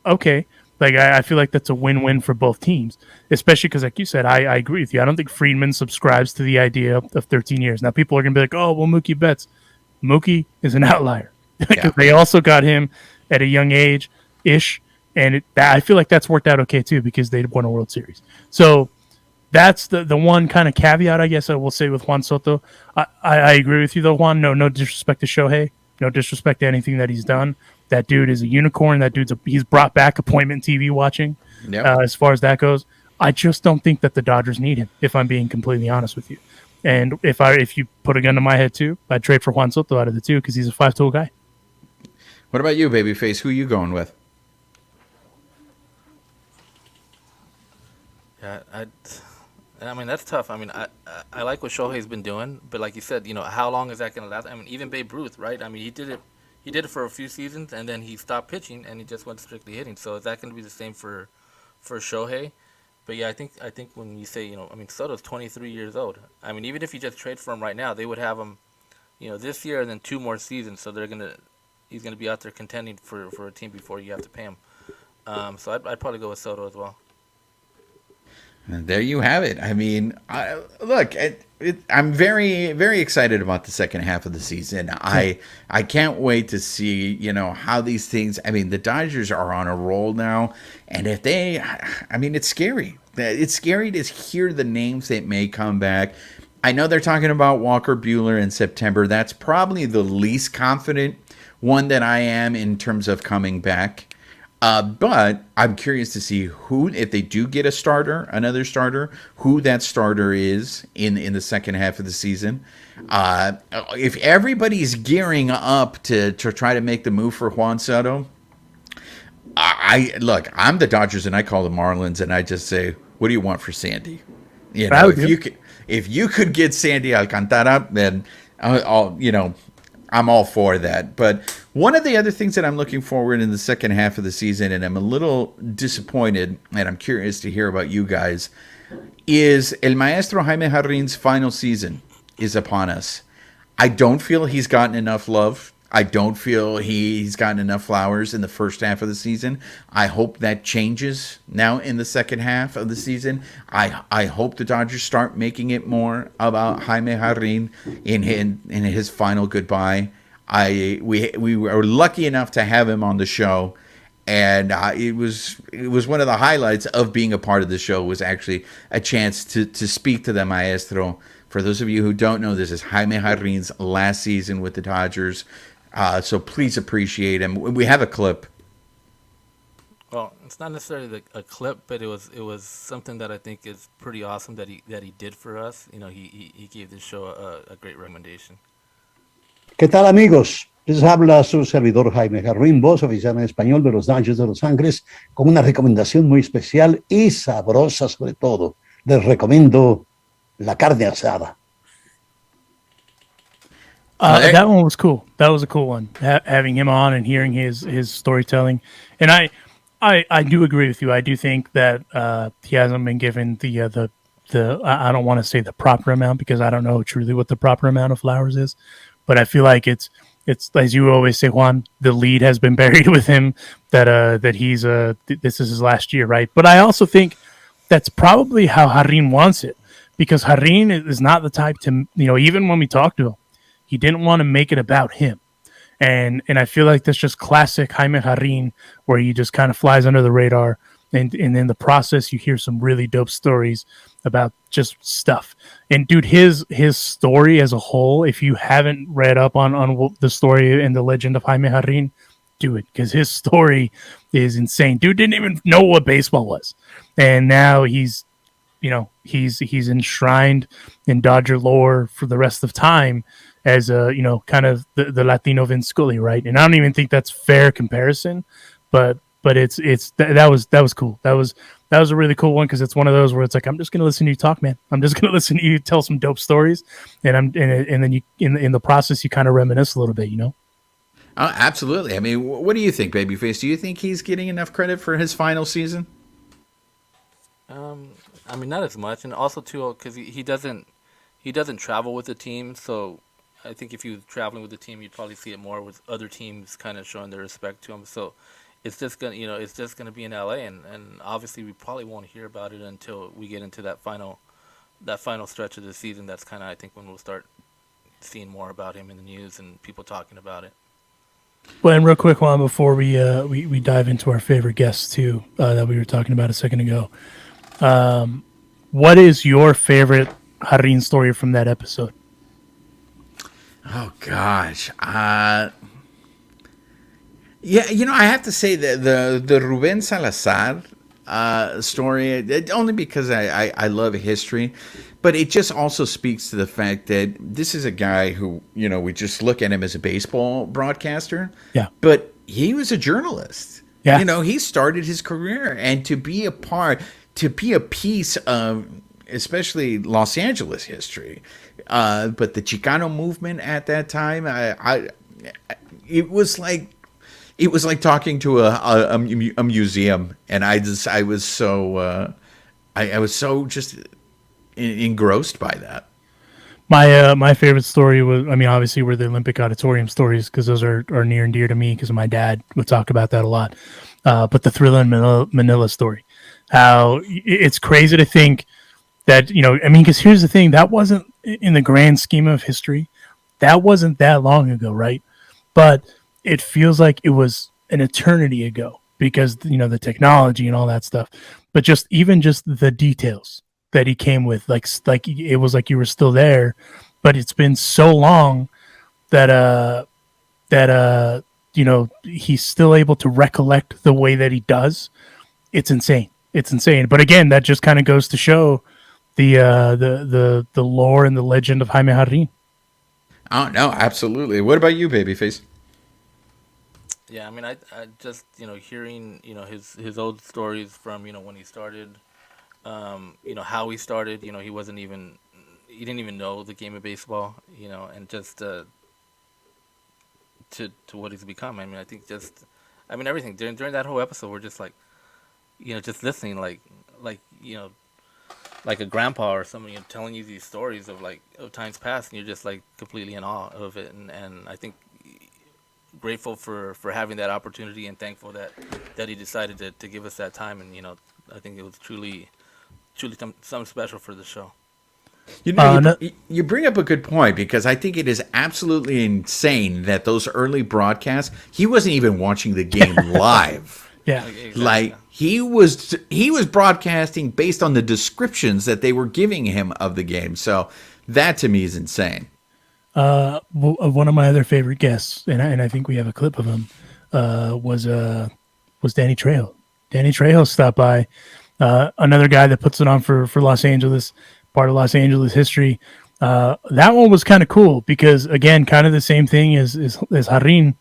Okay. Like, I feel like that's a win-win for both teams, especially because, like you said, I agree with you. I don't think Friedman subscribes to the idea of 13 years. Now, People are going to be like, oh, well, Mookie Betts. Mookie is an outlier. Because they also got him at a young age-ish, and I feel like that's worked out okay, too, because they won a World Series. So that's the one kind of caveat, I guess I will say, with Juan Soto. I agree with you, though, Juan. No disrespect to Shohei. No disrespect to anything that he's done. That dude is a unicorn. That he's brought back appointment TV watching. As far as that goes, I just don't think that the Dodgers need him, if I'm being completely honest with you. And if you put a gun to my head too, I'd trade for Juan Soto out of the two because he's a 5-tool guy. What about you, Babyface? Who are you going with? Yeah, I mean, that's tough. I mean, I like what Shohei's been doing, but like you said, how long is that going to last? I mean, even Babe Ruth, right? I mean, he did it for a few seasons, and then he stopped pitching, and he just went strictly hitting. So is that going to be the same for Shohei? But yeah, I think when you say, I mean, Soto's 23 years old. I mean, even if you just trade for him right now, they would have him, this year and then 2 more seasons. So he's gonna be out there contending for a team before you have to pay him. So I'd probably go with Soto as well. And there you have it. I mean, I'm very, very excited about the second half of the season. I can't wait to see, how these things. I mean, the Dodgers are on a roll now, and it's scary. It's scary to hear the names that may come back. I know they're talking about Walker Buehler in September. That's probably the least confident one that I am in terms of coming back. But I'm curious to see who, if they do get another starter, who that starter is in the second half of the season. If everybody's gearing up to try to make the move for Juan Soto, I'm the Dodgers and I call the Marlins and I just say, what do you want for Sandy? If you could get Sandy Alcantara, then I'm all for that. But one of the other things that I'm looking forward in the second half of the season, and I'm a little disappointed, and I'm curious to hear about you guys, is El Maestro Jaime Jarrín's final season is upon us. I don't feel he's gotten enough love. I don't feel he's gotten enough flowers in the first half of the season. I hope that changes now in the second half of the season. I hope the Dodgers start making it more about Jaime Jarrín in his final goodbye. We were lucky enough to have him on the show, and it was one of the highlights of being a part of the show was actually a chance to speak to the Maestro. For those of you who don't know, this is Jaime Jarrín's last season with the Dodgers. So please appreciate him. We have a clip. Well, it's not necessarily a clip, but it was something that I think is pretty awesome that he did for us. You know, he gave this show a great recommendation. ¿Qué tal, amigos? Les habla su servidor Jaime Jarrín, voz oficial en español de los Dodgers de Los Ángeles, con una recomendación muy especial y sabrosa sobre todo. Les recomiendo la carne asada. That one was cool. That was a cool one. Having him on and hearing his storytelling, and I do agree with you. I do think that he hasn't been given the I don't want to say the proper amount because I don't know truly what the proper amount of flowers is, but I feel like it's as you always say, Juan. The lead has been buried with him. That he's this is his last year, right? But I also think that's probably how Jarrín wants it because Jarrín is not the type to even when we talk to him. He didn't want to make it about him. And I feel like that's just classic Jaime Jarrín, where he just kind of flies under the radar. And in the process, you hear some really dope stories about just stuff. And, dude, his story as a whole, if you haven't read up on the story and the legend of Jaime Jarrín, do it. Because his story is insane. Dude didn't even know what baseball was. And now he's enshrined in Dodger lore for the rest of time as kind of the Latino Vin Scully, right? And I don't even think that's fair comparison, but that was cool. That was a really cool one because it's one of those where it's like I'm just gonna listen to you talk, man. I'm just gonna listen to you tell some dope stories, and then you in the process you kind of reminisce a little bit, Absolutely. I mean, what do you think, Babyface? Do you think he's getting enough credit for his final season? I mean, not as much, and also too because he doesn't travel with the team, so. I think if he was traveling with the team, you'd probably see it more with other teams kind of showing their respect to him. So it's just gonna be in LA, and obviously we probably won't hear about it until we get into that final stretch of the season. That's kind of I think when we'll start seeing more about him in the news and people talking about it. Well, and real quick, Juan, before we dive into our favorite guests too that we were talking about a second ago, what is your favorite Jarrín story from that episode? Oh gosh, yeah. I have to say the Ruben Salazar story only because I love history, but it just also speaks to the fact that this is a guy who we just look at him as a baseball broadcaster. Yeah, but he was a journalist. Yeah, he started his career, and to be a piece of especially Los Angeles history. But the Chicano movement at that time, it was like talking to a museum, and I was so just engrossed by that. My favorite story was, obviously were the Olympic Auditorium stories because those are near and dear to me because my dad would talk about that a lot. But the Thrilla in Manila story, how it's crazy to think that, because here's the thing, that wasn't in the grand scheme of history, that wasn't that long ago, right? But it feels like it was an eternity ago because, the technology and all that stuff. But just the details that he came with, like it was like you were still there, but it's been so long that he's still able to recollect the way that he does. It's insane. But again, that just kind of goes to show the lore and the legend of Jaime Jarrín. Oh no, absolutely. What about you, Babyface? Yeah, I just hearing his old stories from when he started, how he started. He didn't even know the game of baseball. And just to what he's become. I mean, I think everything during that whole episode, we're just like, just listening, like like a grandpa or someone, telling you these stories of times past, and you're just like completely in awe of it. And I think grateful for having that opportunity, and thankful that he decided to give us that time. And I think it was truly something special for the show. You bring up a good point, because I think it is absolutely insane that those early broadcasts, he wasn't even watching the game live. Yeah, Exactly. Like he was broadcasting based on the descriptions that they were giving him of the game. So that to me is insane. One of my other favorite guests, and I think we have a clip of him, was Danny Trejo. Danny Trejo stopped by, another guy that puts it on for Los Angeles, part of Los Angeles history. That one was kind of cool because, again, kind of the same thing as Jarrín.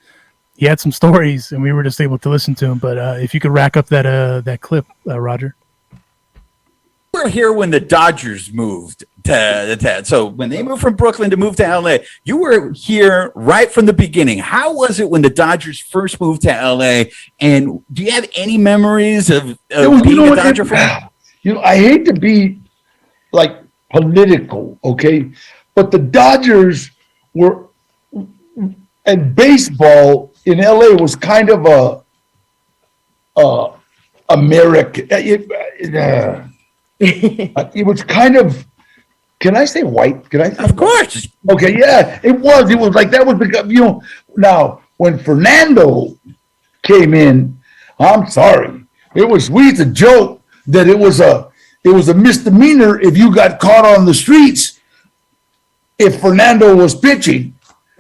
He had some stories, and we were just able to listen to him. But if you could rack up that clip, Roger. We were here when the Dodgers moved so when they moved from Brooklyn to move to LA, you were here right from the beginning. How was it when the Dodgers first moved to LA? And do you have any memories of being a Dodger fan? I hate to be like political, okay, but the Dodgers were, and baseball in LA was kind of a American. It was kind of. Can I say white? Can I? Of course. Okay, yeah, it was. It was like that was because Now when Fernando came in, I'm sorry, we used to joke that it was a misdemeanor if you got caught on the streets if Fernando was pitching.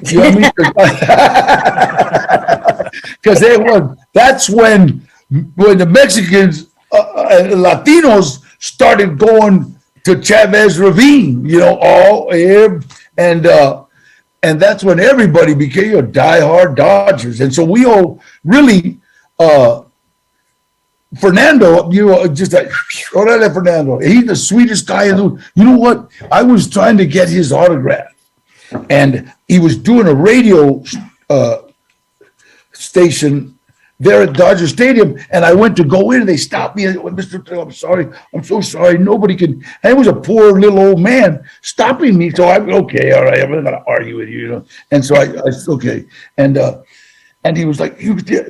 You know what I mean? Because that's when the Mexicans and Latinos started going to Chavez Ravine, and that's when everybody became diehard Dodgers. And so we all really, Fernando, just like, orale Fernando. He's the sweetest guy in the world. You know what? I was trying to get his autograph, and he was doing a radio station there at Dodger Stadium, and I went to go in, and they stopped me. And went, Mr. Taylor, I'm sorry. I'm so sorry. Nobody can. And it was a poor little old man stopping me. So I'm okay. All right. I'm not going to argue with you. And so I okay. And he was like,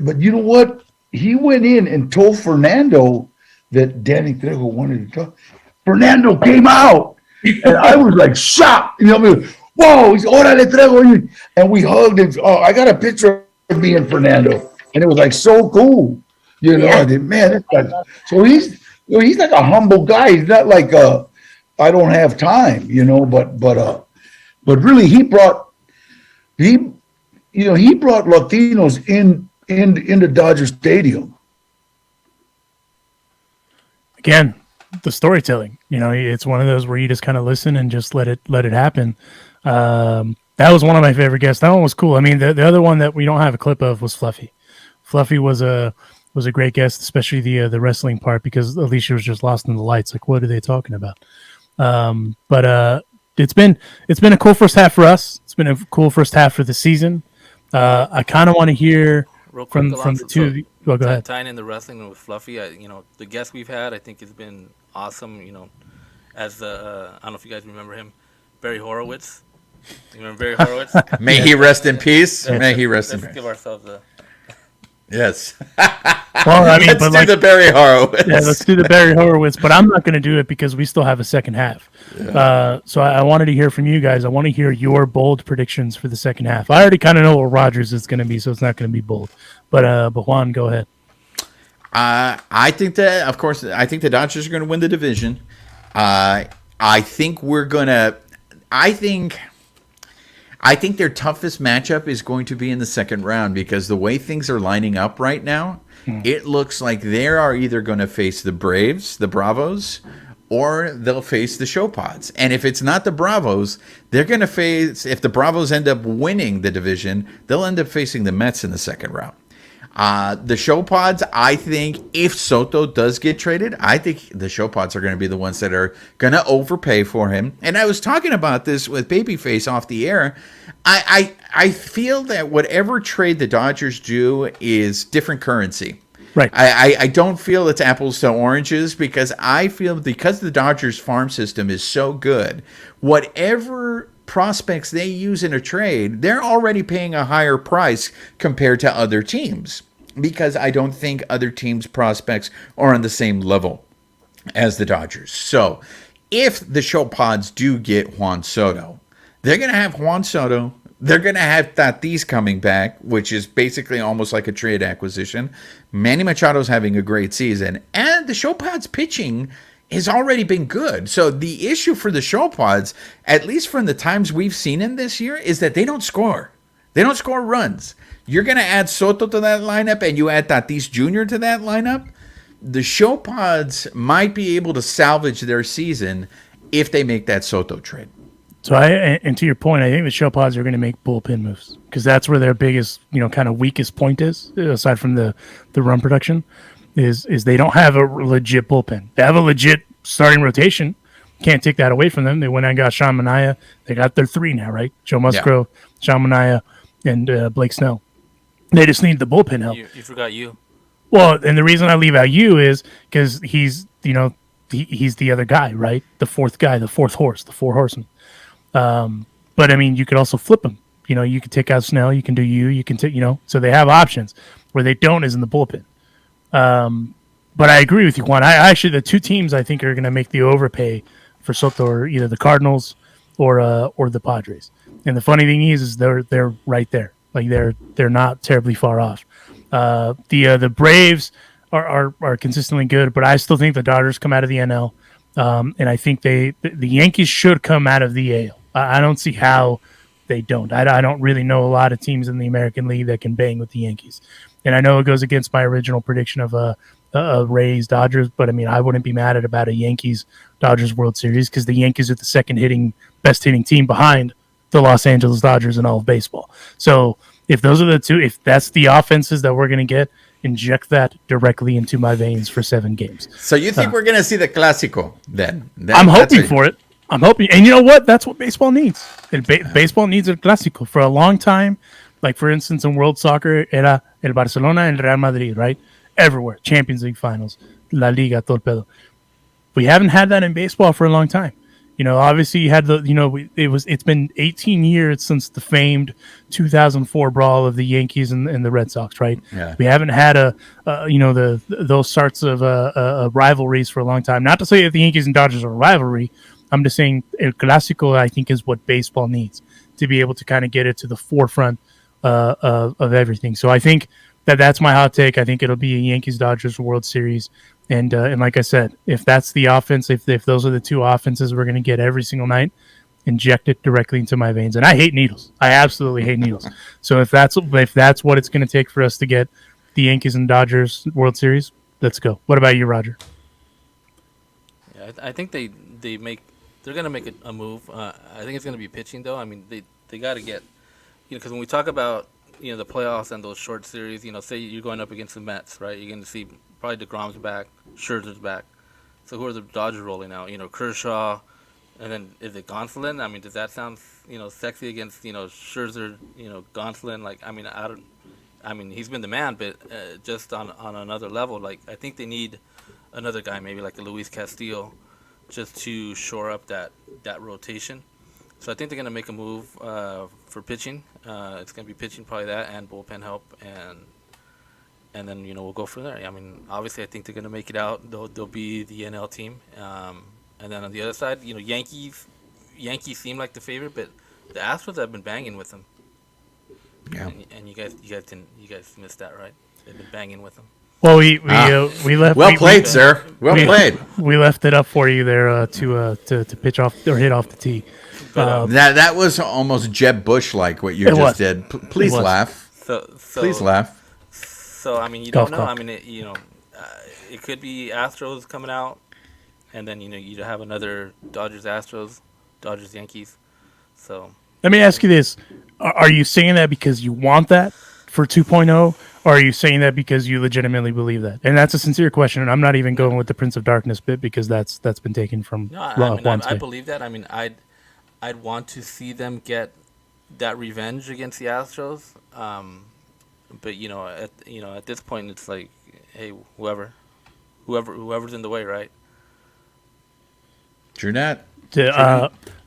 but you know what? He went in and told Fernando that Danny Trejo wanted to talk. Fernando came out, and I was like shocked. Whoa! He's orale Trejo, and we hugged him. Oh, I got a picture of me and Fernando. And it was like so cool, I did, man. This guy, so he's like a humble guy. He's not like I don't have time, But really, he brought Latinos into Dodger Stadium. Again, the storytelling. It's one of those where you just kind of listen and just let it happen. That was one of my favorite guests. That one was cool. I mean, the other one that we don't have a clip of was Fluffy. Fluffy was a great guest, especially the wrestling part, because Alicia was just lost in the lights. Like, what are they talking about? But it's been a cool first half for us. It's been a cool first half for the season. I kind of want to hear from the two of you. Well, go ahead. Tying in the wrestling with Fluffy, the guests we've had, I think has been awesome. As I don't know if you guys remember him, Barry Horowitz. You remember Barry Horowitz? May he rest in peace. May he rest in peace. Let's give ourselves a. Yes. Well, I mean, let's do the Barry Horowitz. Yeah, let's do the Barry Horowitz. But I'm not going to do it because we still have a second half. Yeah. So I wanted to hear from you guys. I want to hear your bold predictions for the second half. I already kind of know what Rogers is going to be, so it's not going to be bold. But Juan, go ahead. I think that, of course, the Dodgers are going to win the division. I think their toughest matchup is going to be in the second round, because the way things are lining up right now, it looks like they are either going to face the Braves, the Bravos, or they'll face the Show Pods. And if it's not the Bravos, they're going to face, if the Bravos end up winning the division, they'll end up facing the Mets in the second round. The show pods, I think if Soto does get traded, I think the show pods are going to be the ones that are going to overpay for him. And I was talking about this with Babyface off the air. I feel that whatever trade the Dodgers do is different currency. Right. I don't feel it's apples to oranges because I feel because the Dodgers farm system is so good, whatever prospects they use in a trade, they're already paying a higher price compared to other teams because I don't think other teams' prospects are on the same level as the Dodgers. So if the show pods do get Juan Soto, they're going to have Juan Soto. They're going to have Tatis coming back, which is basically almost like a trade acquisition. Manny Machado's having a great season. And the show pods pitching has already been good. So the issue for the show pods, at least from the times we've seen them this year, is that they don't score. They don't score runs. You're going to add Soto to that lineup and you add Tatis Jr. to that lineup. The show pods might be able to salvage their season if they make that Soto trade. So and to your point, I think the show pods are going to make bullpen moves because that's where their biggest, kind of weakest point is, aside from the run production, is they don't have a legit bullpen. They have a legit starting rotation. Can't take that away from them. They went and got Sean Manaea. They got their 3 now, right? Joe Musgrove, Sean Manaea, and Blake Snell. They just need the bullpen help. You forgot you. Well, and the reason I leave out you is because he's the other guy, right? The fourth guy, the fourth horse, the 4 horsemen. But I mean, you could also flip them. You could take out Snell. You can do you can take, so they have options. Where they don't is in the bullpen. But I agree with you, Juan. I actually, the 2 teams I think are going to make the overpay for Soto are either the Cardinals or the Padres. And the funny thing is they're right there. Like they're not terribly far off. The Braves are consistently good, but I still think the Dodgers come out of the NL. And I think the Yankees should come out of the AL. I don't see how they don't. I don't really know a lot of teams in the American League that can bang with the Yankees. And I know it goes against my original prediction of Rays Dodgers, but I mean I wouldn't be mad about a Yankees Dodgers World Series because the Yankees are the second best hitting team behind the Los Angeles Dodgers in all of baseball. So if those are the 2, if that's the offenses that we're going to get, inject that directly into my veins for 7 games. So you think we're going to see the Clásico then? I'm hoping for it. I'm hoping. And you know what? That's what baseball needs. Baseball needs a Clásico. For a long time, like for instance in World Soccer, era el Barcelona and Real Madrid, right? Everywhere. Champions League finals, La Liga, todo el pedo. We haven't had that in baseball for a long time. Obviously you had it's been 18 years since the famed 2004 brawl of the Yankees and the Red Sox, right? Yeah. We haven't had those sorts of rivalries for a long time. Not to say that the Yankees and Dodgers are a rivalry. I'm just saying El Clásico, I think, is what baseball needs to be able to kind of get it to the forefront of everything. So I think that's my hot take. I think it'll be a Yankees-Dodgers World Series. And like I said, if that's the offense, if those are the 2 offenses we're going to get every single night, inject it directly into my veins. And I hate needles. I absolutely hate needles. So if that's what it's going to take for us to get the Yankees and Dodgers World Series, let's go. What about you, Roger? Yeah, I think they're going to make a move. I think it's going to be pitching though. I mean, they got to get, because when we talk about the playoffs and those short series, say you're going up against the Mets, right? You're going to see probably DeGrom's back, Scherzer's back. So who are the Dodgers rolling out? Kershaw, and then is it Gonsolin? I mean, does that sound sexy against Scherzer? Gonsolin. Like, I mean, I mean, he's been the man, but just on another level. Like, I think they need another guy, maybe like a Luis Castillo, just to shore up that rotation. So I think they're going to make a move for pitching. It's going to be pitching, probably that, and bullpen help, and then we'll go from there. I mean, obviously, I think they're going to make it out. They'll be the NL team, and then on the other side, Yankees seem like the favorite, but the Astros have been banging with them. Yeah, and you guys missed that, right? They've been banging with them. Well, we left. Well played, sir. Well played. We left it up for you there to pitch off or hit off the tee. That was almost Jeb Bush like what you just did. Please laugh. Please laugh. So I mean, you don't know. I mean, it could be Astros coming out, and then you have another Dodgers Astros, Dodgers Yankees. So let me ask you this: Are you saying that because you want that for 2.0, or are you saying that because you legitimately believe that? And that's a sincere question, and I'm not even going with the Prince of Darkness bit because that's been taken from No, I mean, Juan's I bit. believe that. I mean, I'd want to see them get that revenge against the Astros. But at this point, it's like, hey, whoever's in the way, right? True that.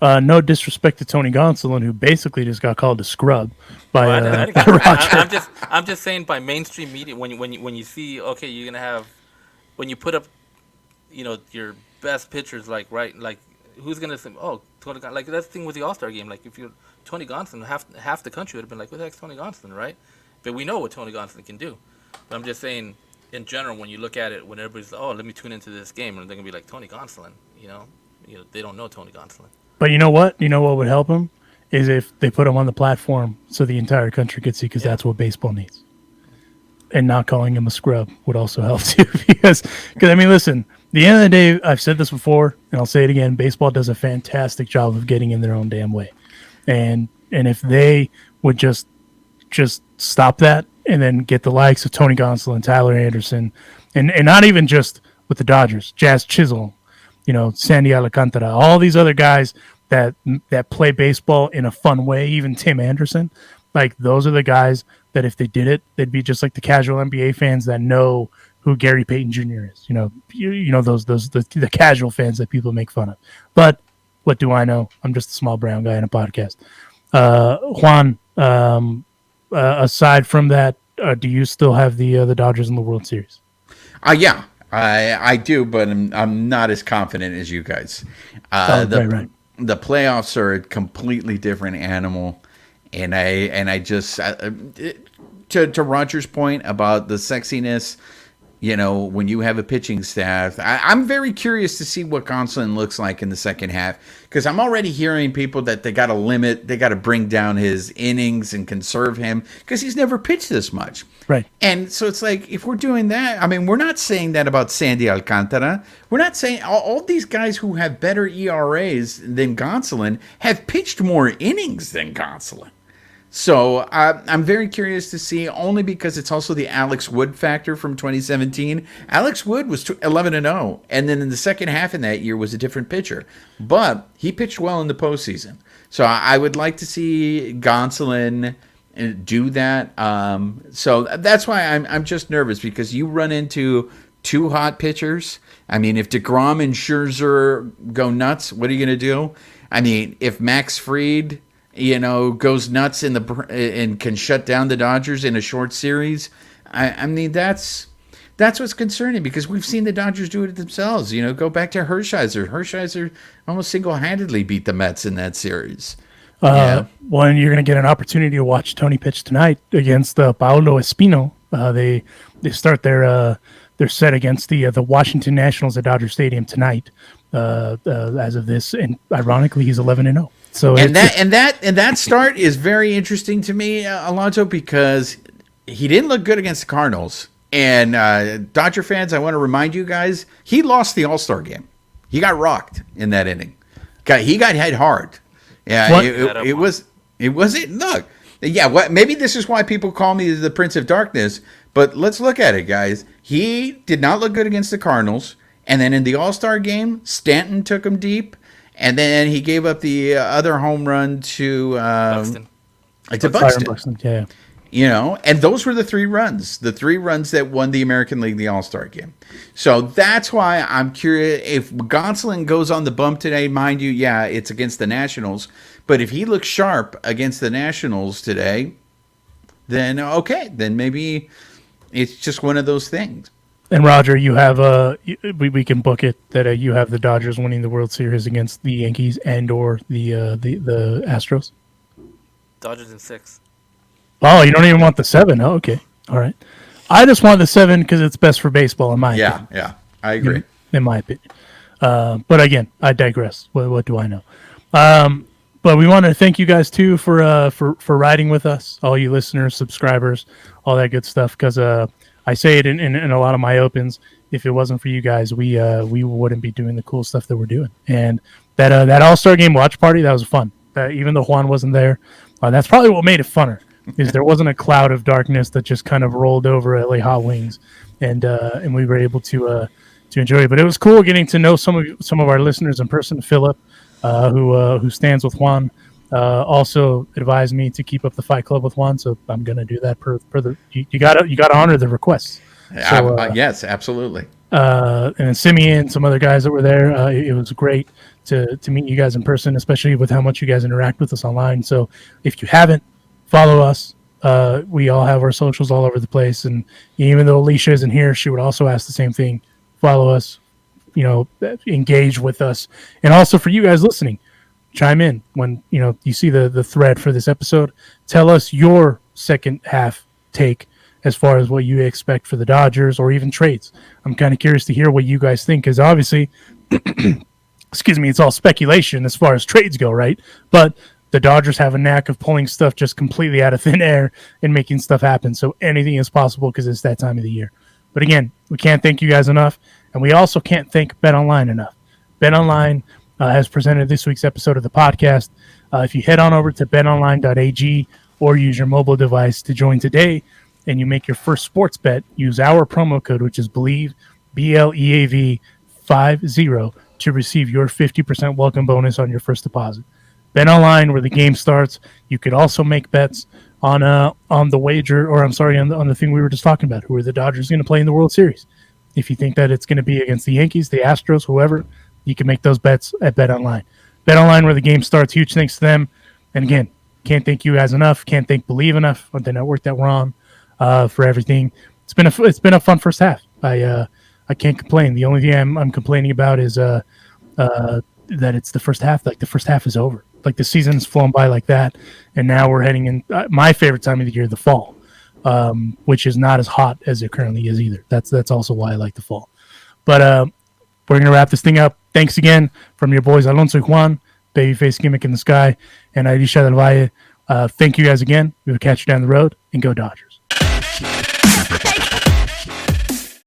No disrespect to Tony Gonsolin, who basically just got called a scrub by Roger. I'm just saying, by mainstream media, when you see, okay, you're gonna have, when you put up, your best pitchers, like, right, like, who's gonna say, oh, Tony Gonsolin, like, that's the thing with the All-Star game, like, if you're Tony Gonsolin, half the country would have been like, what the heck's Tony Gonsolin, right? But we know what Tony Gonsolin can do. But I'm just saying, in general, when you look at it, when everybody's, oh, let me tune into this game, and they're gonna be like, Tony Gonsolin, they don't know Tony Gonsolin. But you know what? You know what would help him is if they put him on the platform so the entire country could see, because that's what baseball needs. And not calling him a scrub would also help too, because I mean, listen. At the end of the day, I've said this before, and I'll say it again. Baseball does a fantastic job of getting in their own damn way, and if they would just stop that, and then get the likes of Tony Gonsolin, Tyler Anderson, and not even just with the Dodgers, Jazz Chisholm, Sandy Alcantara, all these other guys that play baseball in a fun way, even Tim Anderson, like those are the guys that if they did it, they'd be just like the casual NBA fans that know who Gary Payton Jr. is. The casual fans that people make fun of. But what do I know? I'm just a small brown guy in a podcast. Juan, aside from that, do you still have the Dodgers in the World Series? Yeah, I do, but I'm not as confident as you guys. Right. The playoffs are a completely different animal, and I just to Roger's point about the sexiness. When you have a pitching staff, I'm very curious to see what Gonsolin looks like in the second half, because I'm already hearing people that they got to bring down his innings and conserve him because he's never pitched this much. Right. And so it's like, if we're doing that, I mean, we're not saying that about Sandy Alcantara. We're not saying all these guys who have better ERAs than Gonsolin have pitched more innings than Gonsolin. So I'm very curious to see, only because it's also the Alex Wood factor from 2017. Alex Wood was 11-0, and then in the second half in that year was a different pitcher. But he pitched well in the postseason. So I would like to see Gonsolin do that. So that's why I'm just nervous, because you run into two hot pitchers. I mean, if DeGrom and Scherzer go nuts, what are you going to do? I mean, if Max Fried goes nuts and can shut down the Dodgers in a short series, I mean, that's what's concerning, because we've seen the Dodgers do it themselves. Go back to Hershiser. Hershiser almost single-handedly beat the Mets in that series. Well, and you're going to get an opportunity to watch Tony pitch tonight against Paolo Espino. They start their set against the Washington Nationals at Dodger Stadium tonight. As of this, and ironically, he's 11-0. So that start is very interesting to me, Alonso, because he didn't look good against the Cardinals. And Dodger fans, I want to remind you guys, he lost the All-Star game. He got rocked in that inning. He got hit hard. Yeah, it was. Look, yeah. Maybe this is why people call me the Prince of Darkness. But let's look at it, guys. He did not look good against the Cardinals. And then in the All-Star game, Stanton took him deep. And then he gave up the other home run to Buxton. Yeah. And those were the three runs that won the American League, the All-Star game. So that's why I'm curious if Gonsolin goes on the bump today. Mind you, yeah, it's against the Nationals. But if he looks sharp against the Nationals today, then okay, then maybe it's just one of those things. And Roger, you have we can book it that you have the Dodgers winning the World Series against the Yankees and or the Astros. Dodgers in 6. Oh, you don't even want the 7? Oh, okay, all right. I just want the 7 because it's best for baseball, in my opinion. Yeah, I agree. In my opinion, but again, I digress. What do I know? But we want to thank you guys too for riding with us, all you listeners, subscribers, all that good stuff. Because I say it in a lot of my opens. If it wasn't for you guys, we wouldn't be doing the cool stuff that we're doing. And that All-Star Game watch party, that was fun. Even though Juan wasn't there, that's probably what made it funner. is there wasn't a cloud of darkness that just kind of rolled over LA Hot Wings, and we were able to enjoy it. But it was cool getting to know some of our listeners in person. Philip, who stands with Juan, also advised me to keep up the Fight Club with Juan, so I'm gonna do that per the you gotta honor the requests. So, yes, absolutely. And then Simeon, some other guys that were there. It was great to meet you guys in person, especially with how much you guys interact with us online. So if you haven't, follow us. We all have our socials all over the place, and even though Alicia isn't here, she would also ask the same thing. Follow us, engage with us, and also for you guys listening, chime in when you see the thread for this episode. Tell us your second half take as far as what you expect for the Dodgers or even trades. I'm kind of curious to hear what you guys think, because obviously, excuse me, it's all speculation as far as trades go, right? But the Dodgers have a knack of pulling stuff just completely out of thin air and making stuff happen. So anything is possible because it's that time of the year. But again, we can't thank you guys enough, and we also can't thank BetOnline enough. BetOnline has presented this week's episode of the podcast. If you head on over to betonline.ag or use your mobile device to join today, and you make your first sports bet, use our promo code, which is BLEAV, BLEAV 50, to receive your 50% welcome bonus on your first deposit. BetOnline, where the game starts. You could also make bets on the wager, or I'm sorry, on the thing we were just talking about, who are the Dodgers going to play in the World Series. If you think that it's going to be against the Yankees, the Astros, whoever, you can make those bets at BetOnline. BetOnline, where the game starts. Huge thanks to them. And again, can't thank you guys enough. Can't thank Believe enough on the network that we're on. For everything. It's been a fun first half. I can't complain. The only thing I'm complaining about is that it's the first half. Like, the first half is over. Like, the season's flown by like that, and now we're heading in my favorite time of the year, the fall, which is not as hot as it currently is either. That's also why I like the fall. But we're gonna wrap this thing up. Thanks again from your boys Alonso y Juan, Babyface Gimmick in the Sky, and Aisha del Valle. Thank you guys again. We will catch you down the road, and go Dodgers.